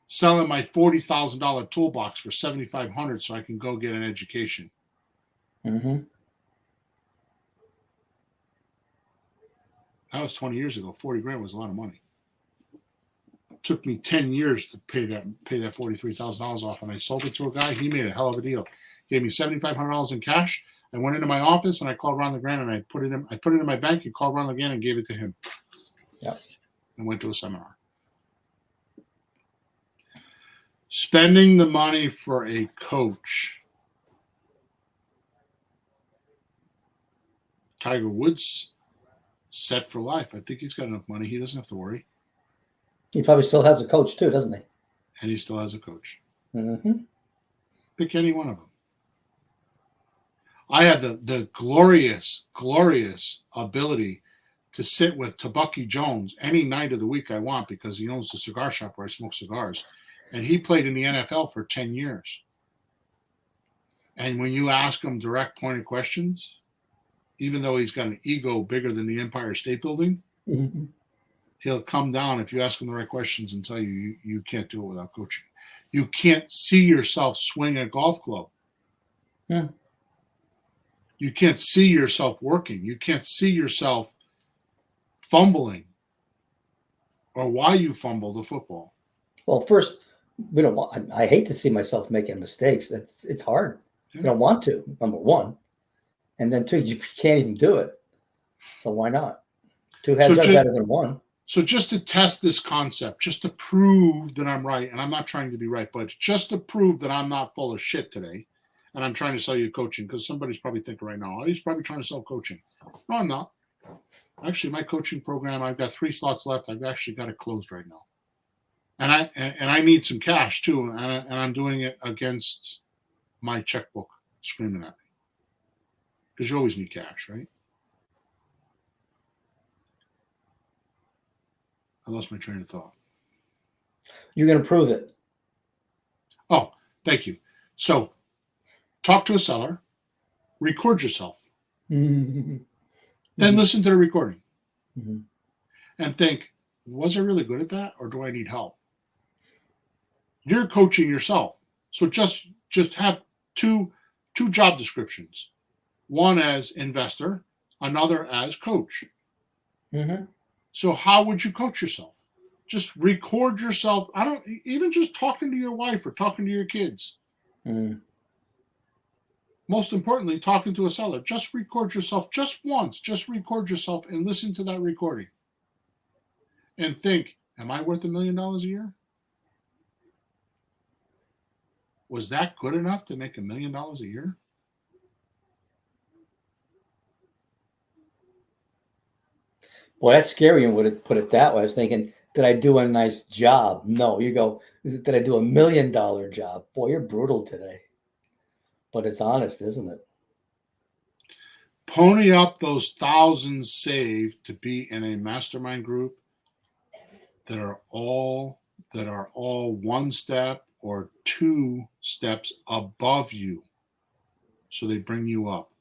Speaker 1: selling my $40,000 toolbox for $7,500 so I can go get an education.
Speaker 2: Mm-hmm.
Speaker 1: That was 20 years ago. $40,000 was a lot of money. It took me 10 years to pay that $43,000 off. When I sold it to a guy, he made a hell of a deal. Gave me $7,500 in cash. I went into my office and I called Ron LeGrand and I put it in my bank and called Ron LeGrand and gave it to him.
Speaker 2: Yep.
Speaker 1: And went to a seminar. Spending the money for a coach. Tiger Woods, set for life. I think he's got enough money. He doesn't have to worry.
Speaker 2: He probably still has a coach too, doesn't he?
Speaker 1: And he still has a coach.
Speaker 2: Mm-hmm.
Speaker 1: Pick any one of them. I have the glorious ability to sit with Tabucky Jones any night of the week I want because he owns the cigar shop where I smoke cigars. And he played in the NFL for 10 years. And when you ask him direct pointed questions, even though he's got an ego bigger than the Empire State Building, he'll come down if you ask him the right questions and tell you you can't do it without coaching. You can't see yourself swing a golf club.
Speaker 2: Yeah.
Speaker 1: You can't see yourself working. You can't see yourself fumbling or why you fumble the football.
Speaker 2: Well, first, we don't want. I hate to see myself making mistakes. It's hard.
Speaker 1: Yeah.
Speaker 2: You don't want to. Number one, and then 2, you can't even do it. So why not? 2 heads are better than 1.
Speaker 1: So just to test this concept, just to prove that I'm right, and I'm not trying to be right, but just to prove that I'm not full of shit today, and I'm trying to sell you coaching because somebody's probably thinking right now, oh, he's probably trying to sell coaching. No, I'm not. Actually, my coaching program, I've got 3 slots left. I've actually got it closed right now. And I need some cash too, and I'm doing it against my checkbook screaming at me. Because you always need cash, right? I lost my train of thought.
Speaker 2: You're going to prove it.
Speaker 1: Oh, thank you. So talk to a seller, record yourself, then listen to the recording and think, was I really good at that or do I need help? You're coaching yourself. So just have two job descriptions. One as investor, another as coach. So how would you coach yourself? Just record yourself. I don't even just talking to your wife or talking to your kids. Most importantly, talking to a seller. Just record yourself just once. Just record yourself and listen to that recording. And think, am I worth $1 million a year? Was that good enough to make $1 million a year?
Speaker 2: Boy, that's scary and would put it that way. I was thinking, did I do a nice job? No, you go, did I do $1 million job? Boy, you're brutal today. But it's honest, isn't it?
Speaker 1: Pony up those thousands saved to be in a mastermind group that are all one step or two steps above you. So they bring you up.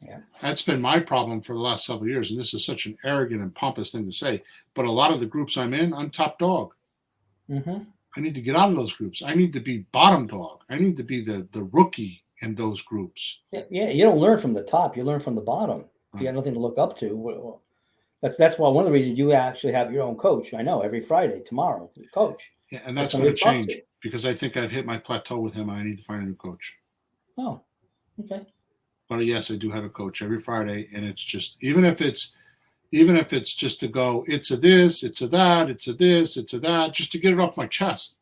Speaker 2: Yeah.
Speaker 1: That's been my problem for the last several years. And this is such an arrogant and pompous thing to say. But a lot of the groups I'm in, I'm top dog.
Speaker 2: Mm-hmm.
Speaker 1: I need to get out of those groups. I need to be bottom dog. I need to be the rookie in those groups.
Speaker 2: Yeah, you don't learn from the top. You learn from the bottom. If you got nothing to look up to, well, that's why one of the reasons you actually have your own coach. I know every Friday, tomorrow, you coach.
Speaker 1: Yeah, and that's going to change because I think I've hit my plateau with him. I need to find a new coach.
Speaker 2: Oh, okay.
Speaker 1: But yes, I do have a coach every Friday, and it's just even if it's just to go, it's a this, it's a that, it's a this, it's a that, just to get it off my chest.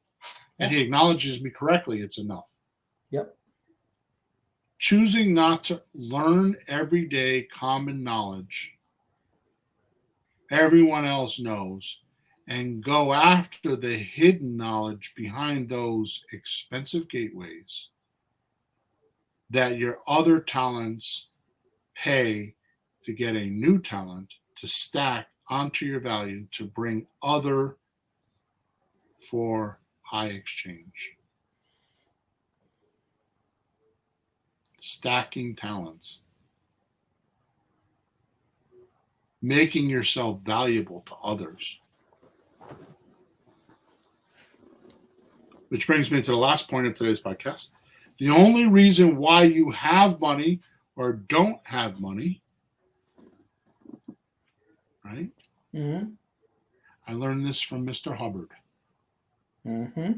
Speaker 1: Yeah. And he acknowledges me correctly, it's enough.
Speaker 2: Yep.
Speaker 1: Choosing not to learn everyday common knowledge everyone else knows and go after the hidden knowledge behind those expensive gateways that your other talents pay to get a new talent to stack onto your value to bring other for high exchange. Stacking talents. Making yourself valuable to others. Which brings me to the last point of today's podcast. The only reason why you have money or don't have money, right?
Speaker 2: Mm-hmm.
Speaker 1: I learned this from Mr. Hubbard.
Speaker 2: Mm-hmm.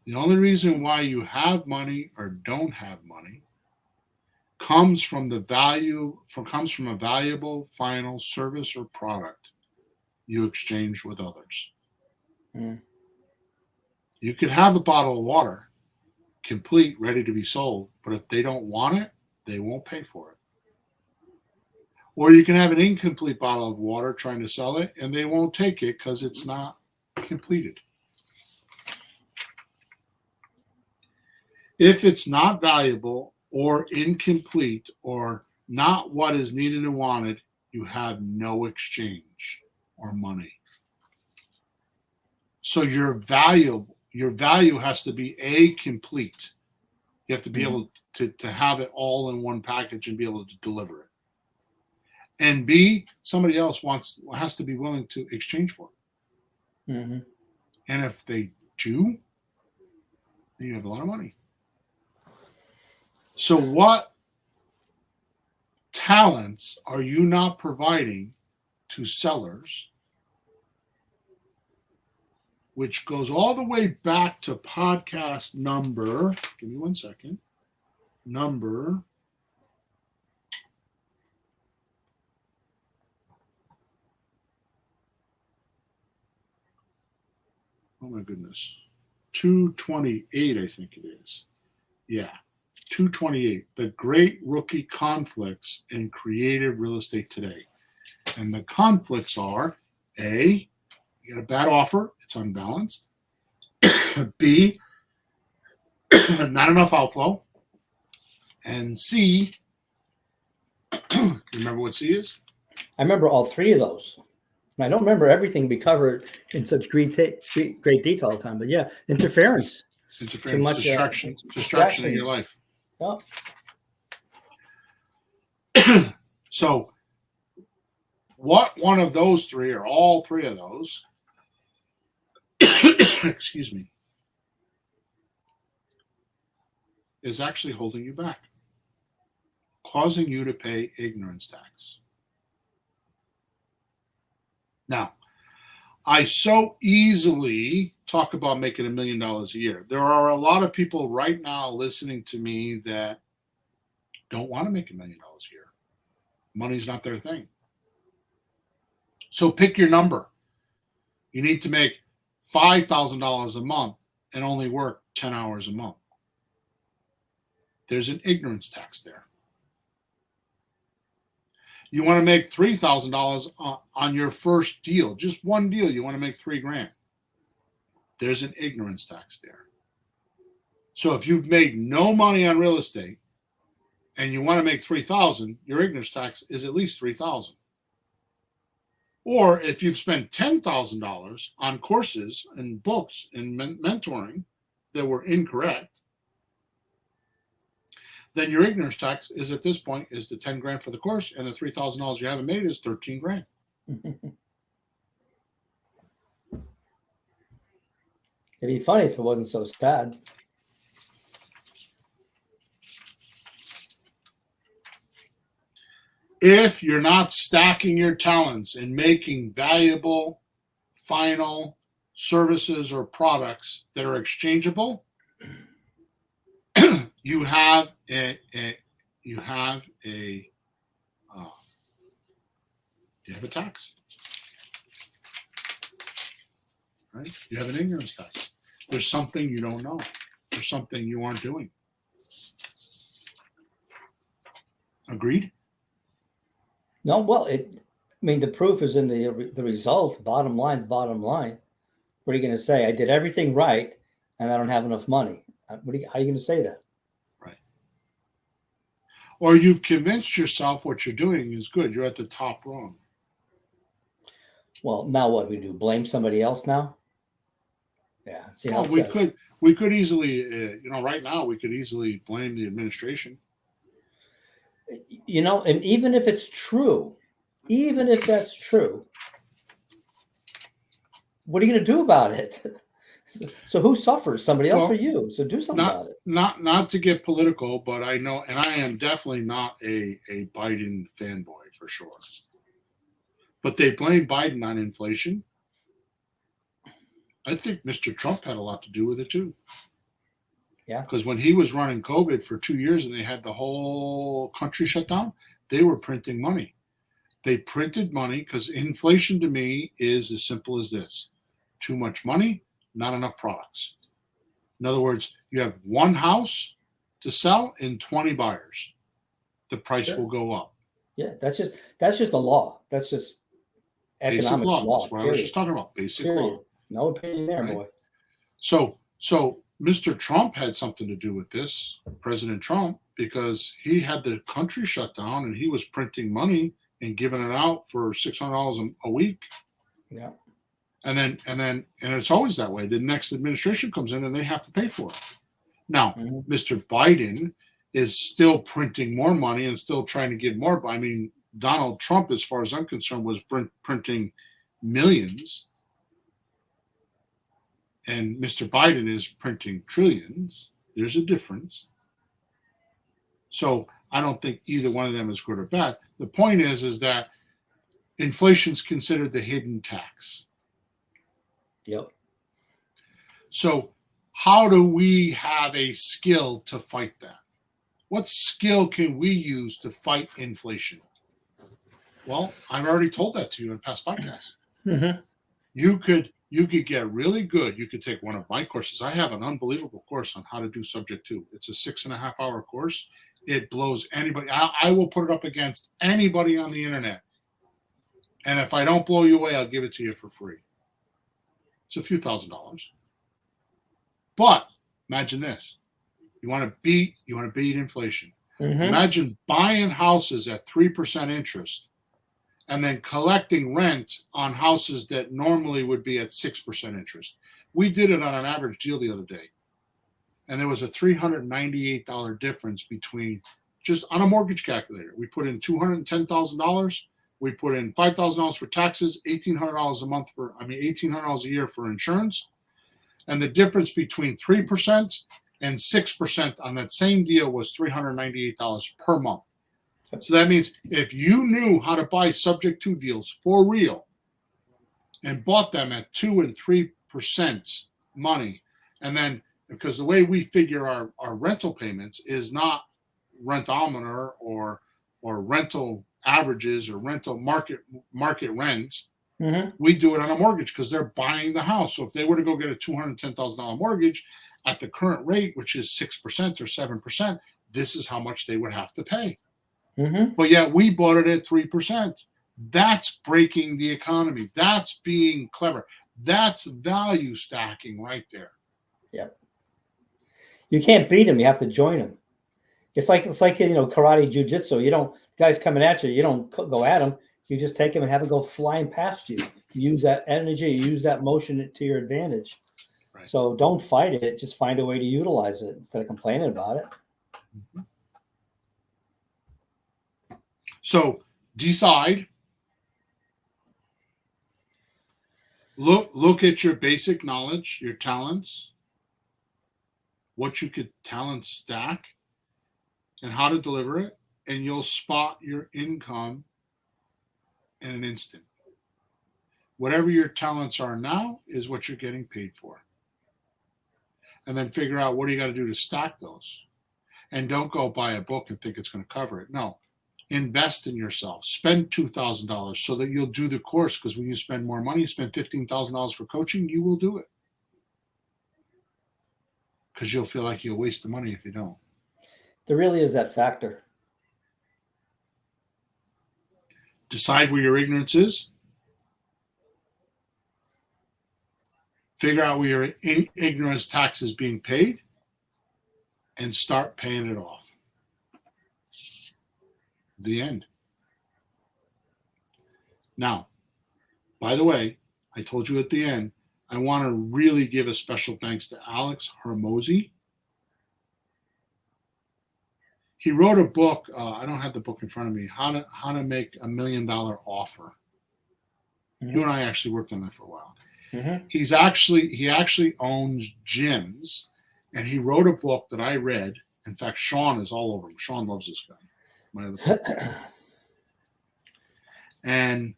Speaker 1: The only reason why you have money or don't have money comes from a valuable final service or product you exchange with others.
Speaker 2: Mm.
Speaker 1: You could have a bottle of water, complete, ready to be sold, but if they don't want it, they won't pay for it. Or you can have an incomplete bottle of water trying to sell it, and they won't take it because it's not completed. If it's not valuable or incomplete or not what is needed and wanted, you have no exchange or money. So your value has to be complete. You have to be able to have it all in one package and be able to deliver it. And B, somebody else has to be willing to exchange for it.
Speaker 2: Mm-hmm.
Speaker 1: And if they do, then you have a lot of money. So what talents are you not providing to sellers? Which goes all the way back to podcast number, give me 1 second, number oh my goodness, 228, I think it is. Yeah, 228, the great rookie conflicts in creative real estate today. And the conflicts are, A, you got a bad offer, it's unbalanced. B, not enough outflow. And C, you remember what C is?
Speaker 2: I remember all three of those. I don't remember everything we covered in such great detail all the time, but yeah, interference.
Speaker 1: Interference, much, distraction in your life.
Speaker 2: Oh.
Speaker 1: So, what one of those three, or all three of those, excuse me, is actually holding you back, causing you to pay ignorance tax? Now, I so easily talk about making $1 million a year. There are a lot of people right now listening to me that don't want to make $1 million a year. Money's not their thing. So pick your number. You need to make $5,000 a month and only work 10 hours a month. There's an ignorance tax there. You want to make $3,000 on your first deal, just one deal. You want to make $3,000. There's an ignorance tax there. So if you've made no money on real estate and you want to make $3,000, your ignorance tax is at least $3,000. Or if you've spent $10,000 on courses and books and mentoring that were incorrect, then your ignorance tax is at this point is the $10,000 for the course, and the $3,000 you haven't made is $13,000.
Speaker 2: It'd be funny if it wasn't so sad.
Speaker 1: If you're not stacking your talents and making valuable final services or products that are exchangeable, you have a tax, right? You have an ignorance tax. There's something you don't know. There's something you aren't doing. Agreed?
Speaker 2: No, well, the proof is in the result. Bottom line's bottom line. What are you going to say? I did everything right, and I don't have enough money. How are you going to say that?
Speaker 1: Right. Or you've convinced yourself what you're doing is good. You're at the top wrong.
Speaker 2: Well, now what do we do? Blame somebody else now? Yeah. See how
Speaker 1: we could easily, right now we could easily blame the administration.
Speaker 2: And even if it's true, even if that's true, what are you going to do about it? So who suffers? Somebody else or you? So do something about it.
Speaker 1: Not to get political, but I know, and I am definitely not a Biden fanboy for sure. But they blame Biden on inflation. I think Mr. Trump had a lot to do with it too.
Speaker 2: Yeah.
Speaker 1: Because when he was running COVID for 2 years and they had the whole country shut down, they were printing money. They printed money because inflation to me is as simple as this: too much money, not enough products. In other words, you have one house to sell and 20 buyers. The price will go up.
Speaker 2: Yeah, that's just a law. That's just economic law.
Speaker 1: That's what I was just talking about. Basic law.
Speaker 2: No opinion there, boy.
Speaker 1: So Mr. Trump had something to do with this, President Trump, because he had the country shut down and he was printing money and giving it out for $600 a week.
Speaker 2: Yeah.
Speaker 1: And it's always that way. The next administration comes in and they have to pay for it. Now, Mr. Biden is still printing more money and still trying to give more. I mean, Donald Trump, as far as I'm concerned, was printing millions. And Mr. Biden is printing trillions. There's a difference. So I don't think either one of them is good or bad. The point is that inflation is considered the hidden tax.
Speaker 2: Yep.
Speaker 1: So how do we have a skill to fight that? What skill can we use to fight inflation? Well, I've already told that to you in past podcasts.
Speaker 2: Mm-hmm.
Speaker 1: You could get really good. You could take one of my courses. I have an unbelievable course on how to do subject to. It's a 6.5-hour course. It blows anybody. I will put it up against anybody on the internet. And if I don't blow you away, I'll give it to you for free. It's a few $1,000s. But imagine this. You want to beat inflation.
Speaker 2: Mm-hmm.
Speaker 1: Imagine buying houses at 3% interest and then collecting rent on houses that normally would be at 6% interest. We did it on an average deal the other day. And there was a $398 difference between, just on a mortgage calculator. We put in $210,000. We put in $5,000 for taxes, $1,800 a year for insurance. And the difference between 3% and 6% on that same deal was $398 per month. So that means if you knew how to buy subject to deals for real, and bought them at 2 and 3% money. And then, because the way we figure our rental payments is not Rentometer or rental averages or rental market rents.
Speaker 2: Mm-hmm.
Speaker 1: We do it on a mortgage because they're buying the house. So if they were to go get a $210,000 mortgage at the current rate, which is 6% or 7%, this is how much they would have to pay.
Speaker 2: Mm-hmm.
Speaker 1: But yet we bought it at 3%. That's breaking the economy. That's being clever. That's value stacking right there.
Speaker 2: Yep. You can't beat them. You have to join them. It's like karate, jiu-jitsu. You don't, guys coming at you, you don't go at them. You just take them and have them go flying past you. Use that energy, use that motion to your advantage. Right. So don't fight it. Just find a way to utilize it instead of complaining about it.
Speaker 1: Mm-hmm. So decide. Look at your basic knowledge, your talents, what you could talent stack, and how to deliver it, and you'll spot your income in an instant. Whatever your talents are now is what you're getting paid for. And then figure out what do you got to do to stack those. And don't go buy a book and think it's going to cover it. No. Invest in yourself. Spend $2,000 so that you'll do the course, because when you spend more money, you spend $15,000 for coaching, you will do it. Because you'll feel like you'll waste the money if you don't.
Speaker 2: There really is that factor.
Speaker 1: Decide where your ignorance is. Figure out where your ignorance tax is being paid and start paying it off. The end. Now, by the way, I told you at the end, I want to really give a special thanks to Alex Hormozy. He wrote a book. I don't have the book in front of me. How to make $1 million offer. Mm-hmm. You and I actually worked on that for a while. Mm-hmm. He actually owns gyms, and he wrote a book that I read. In fact, Sean is all over him. Sean loves this guy. My other and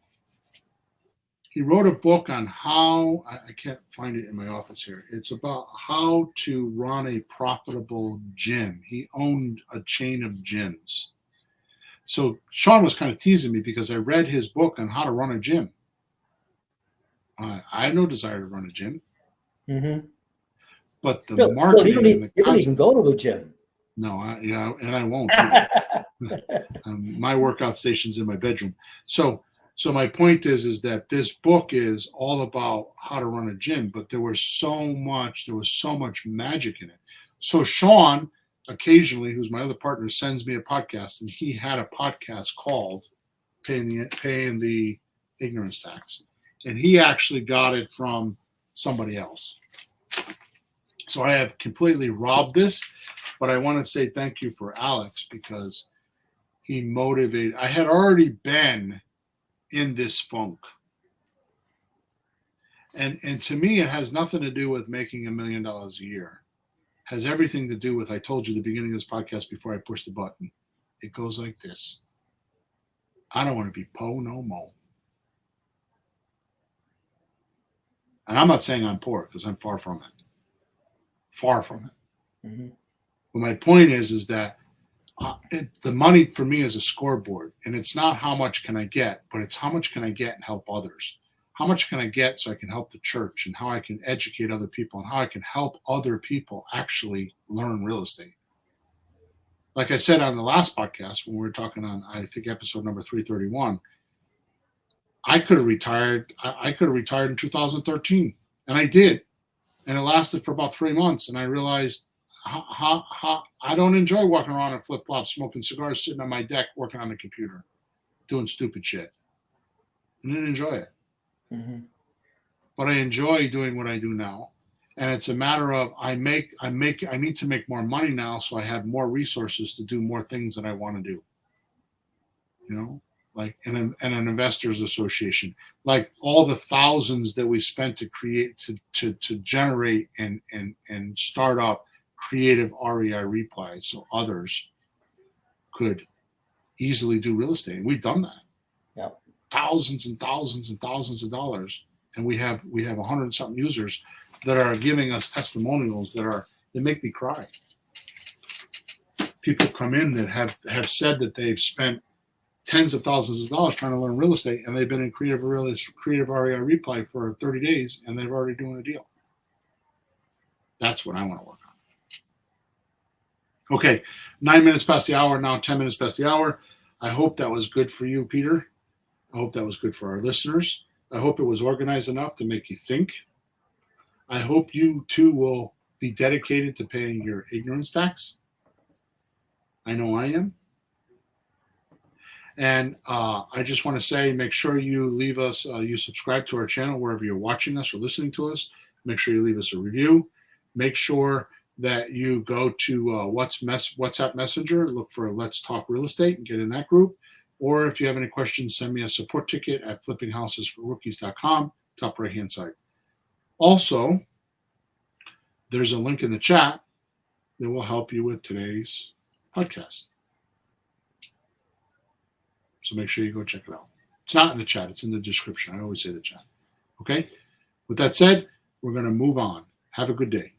Speaker 1: he wrote a book on how, I can't find it in my office here. It's about how to run a profitable gym. He owned a chain of gyms. So Sean was kind of teasing me because I read his book on how to run a gym. I have no desire to run a gym.
Speaker 2: Mm-hmm.
Speaker 1: But the marketing and the
Speaker 2: you don't even go to a gym.
Speaker 1: No, and I won't. My workout station's in my bedroom. So my point is that this book is all about how to run a gym, but there was so much magic in it. So Sean, occasionally, who's my other partner, sends me a podcast, and he had a podcast called Paying the Ignorance Tax. And he actually got it from somebody else. So I have completely robbed this, but I want to say thank you for Alex because he motivated. I had already been in this funk. And to me, it has nothing to do with making $1 million a year. It has everything to do with, I told you at the beginning of this podcast before I pushed the button. It goes like this. I don't want to be po no mo. And I'm not saying I'm poor because I'm far from it. Far from it. Mm-hmm. But my point is that the money for me is a scoreboard, and it's not how much can I get, but it's how much can I get and help others. How much can I get so I can help the church, and how I can educate other people, and how I can help other people actually learn real estate. Like I said on the last podcast when we were talking on, I think, episode number 331, I could have retired. I could have retired in 2013, and I did. And it lasted for about 3 months. And I realized how I don't enjoy walking around in flip-flops, smoking cigars, sitting on my deck, working on the computer, doing stupid shit. I didn't enjoy it. Mm-hmm. But I enjoy doing what I do now. And it's a matter of I need to make more money now so I have more resources to do more things that I want to do. You know? Like an investors association, like all the thousands that we spent to create, to generate and start up creative REI replies so others could easily do real estate. And we've done that.
Speaker 2: Yep.
Speaker 1: Thousands and thousands and thousands of dollars and we have 100 and something users that are giving us testimonials that make me cry. People come in that have said that they've spent tens of thousands of dollars trying to learn real estate, and they've been in creative REI replay for 30 days, and they've already doing a deal. That's what I want to work on. Okay, 9 minutes past the hour, now 10 minutes past the hour. I hope that was good for you, Peter. I hope that was good for our listeners. I hope it was organized enough to make you think. I hope you too will be dedicated to paying your ignorance tax. I know I am. And I just want to say, make sure you leave us, you subscribe to our channel wherever you're watching us or listening to us. Make sure you leave us a review. Make sure that you go to WhatsApp Messenger, look for Let's Talk Real Estate and get in that group. Or if you have any questions, send me a support ticket at flippinghousesforrookies.com, top right-hand side. Also, there's a link in the chat that will help you with today's podcast. So make sure you go check it out. It's not in the chat. It's in the description. I always say the chat. Okay? With that said, we're going to move on. Have a good day.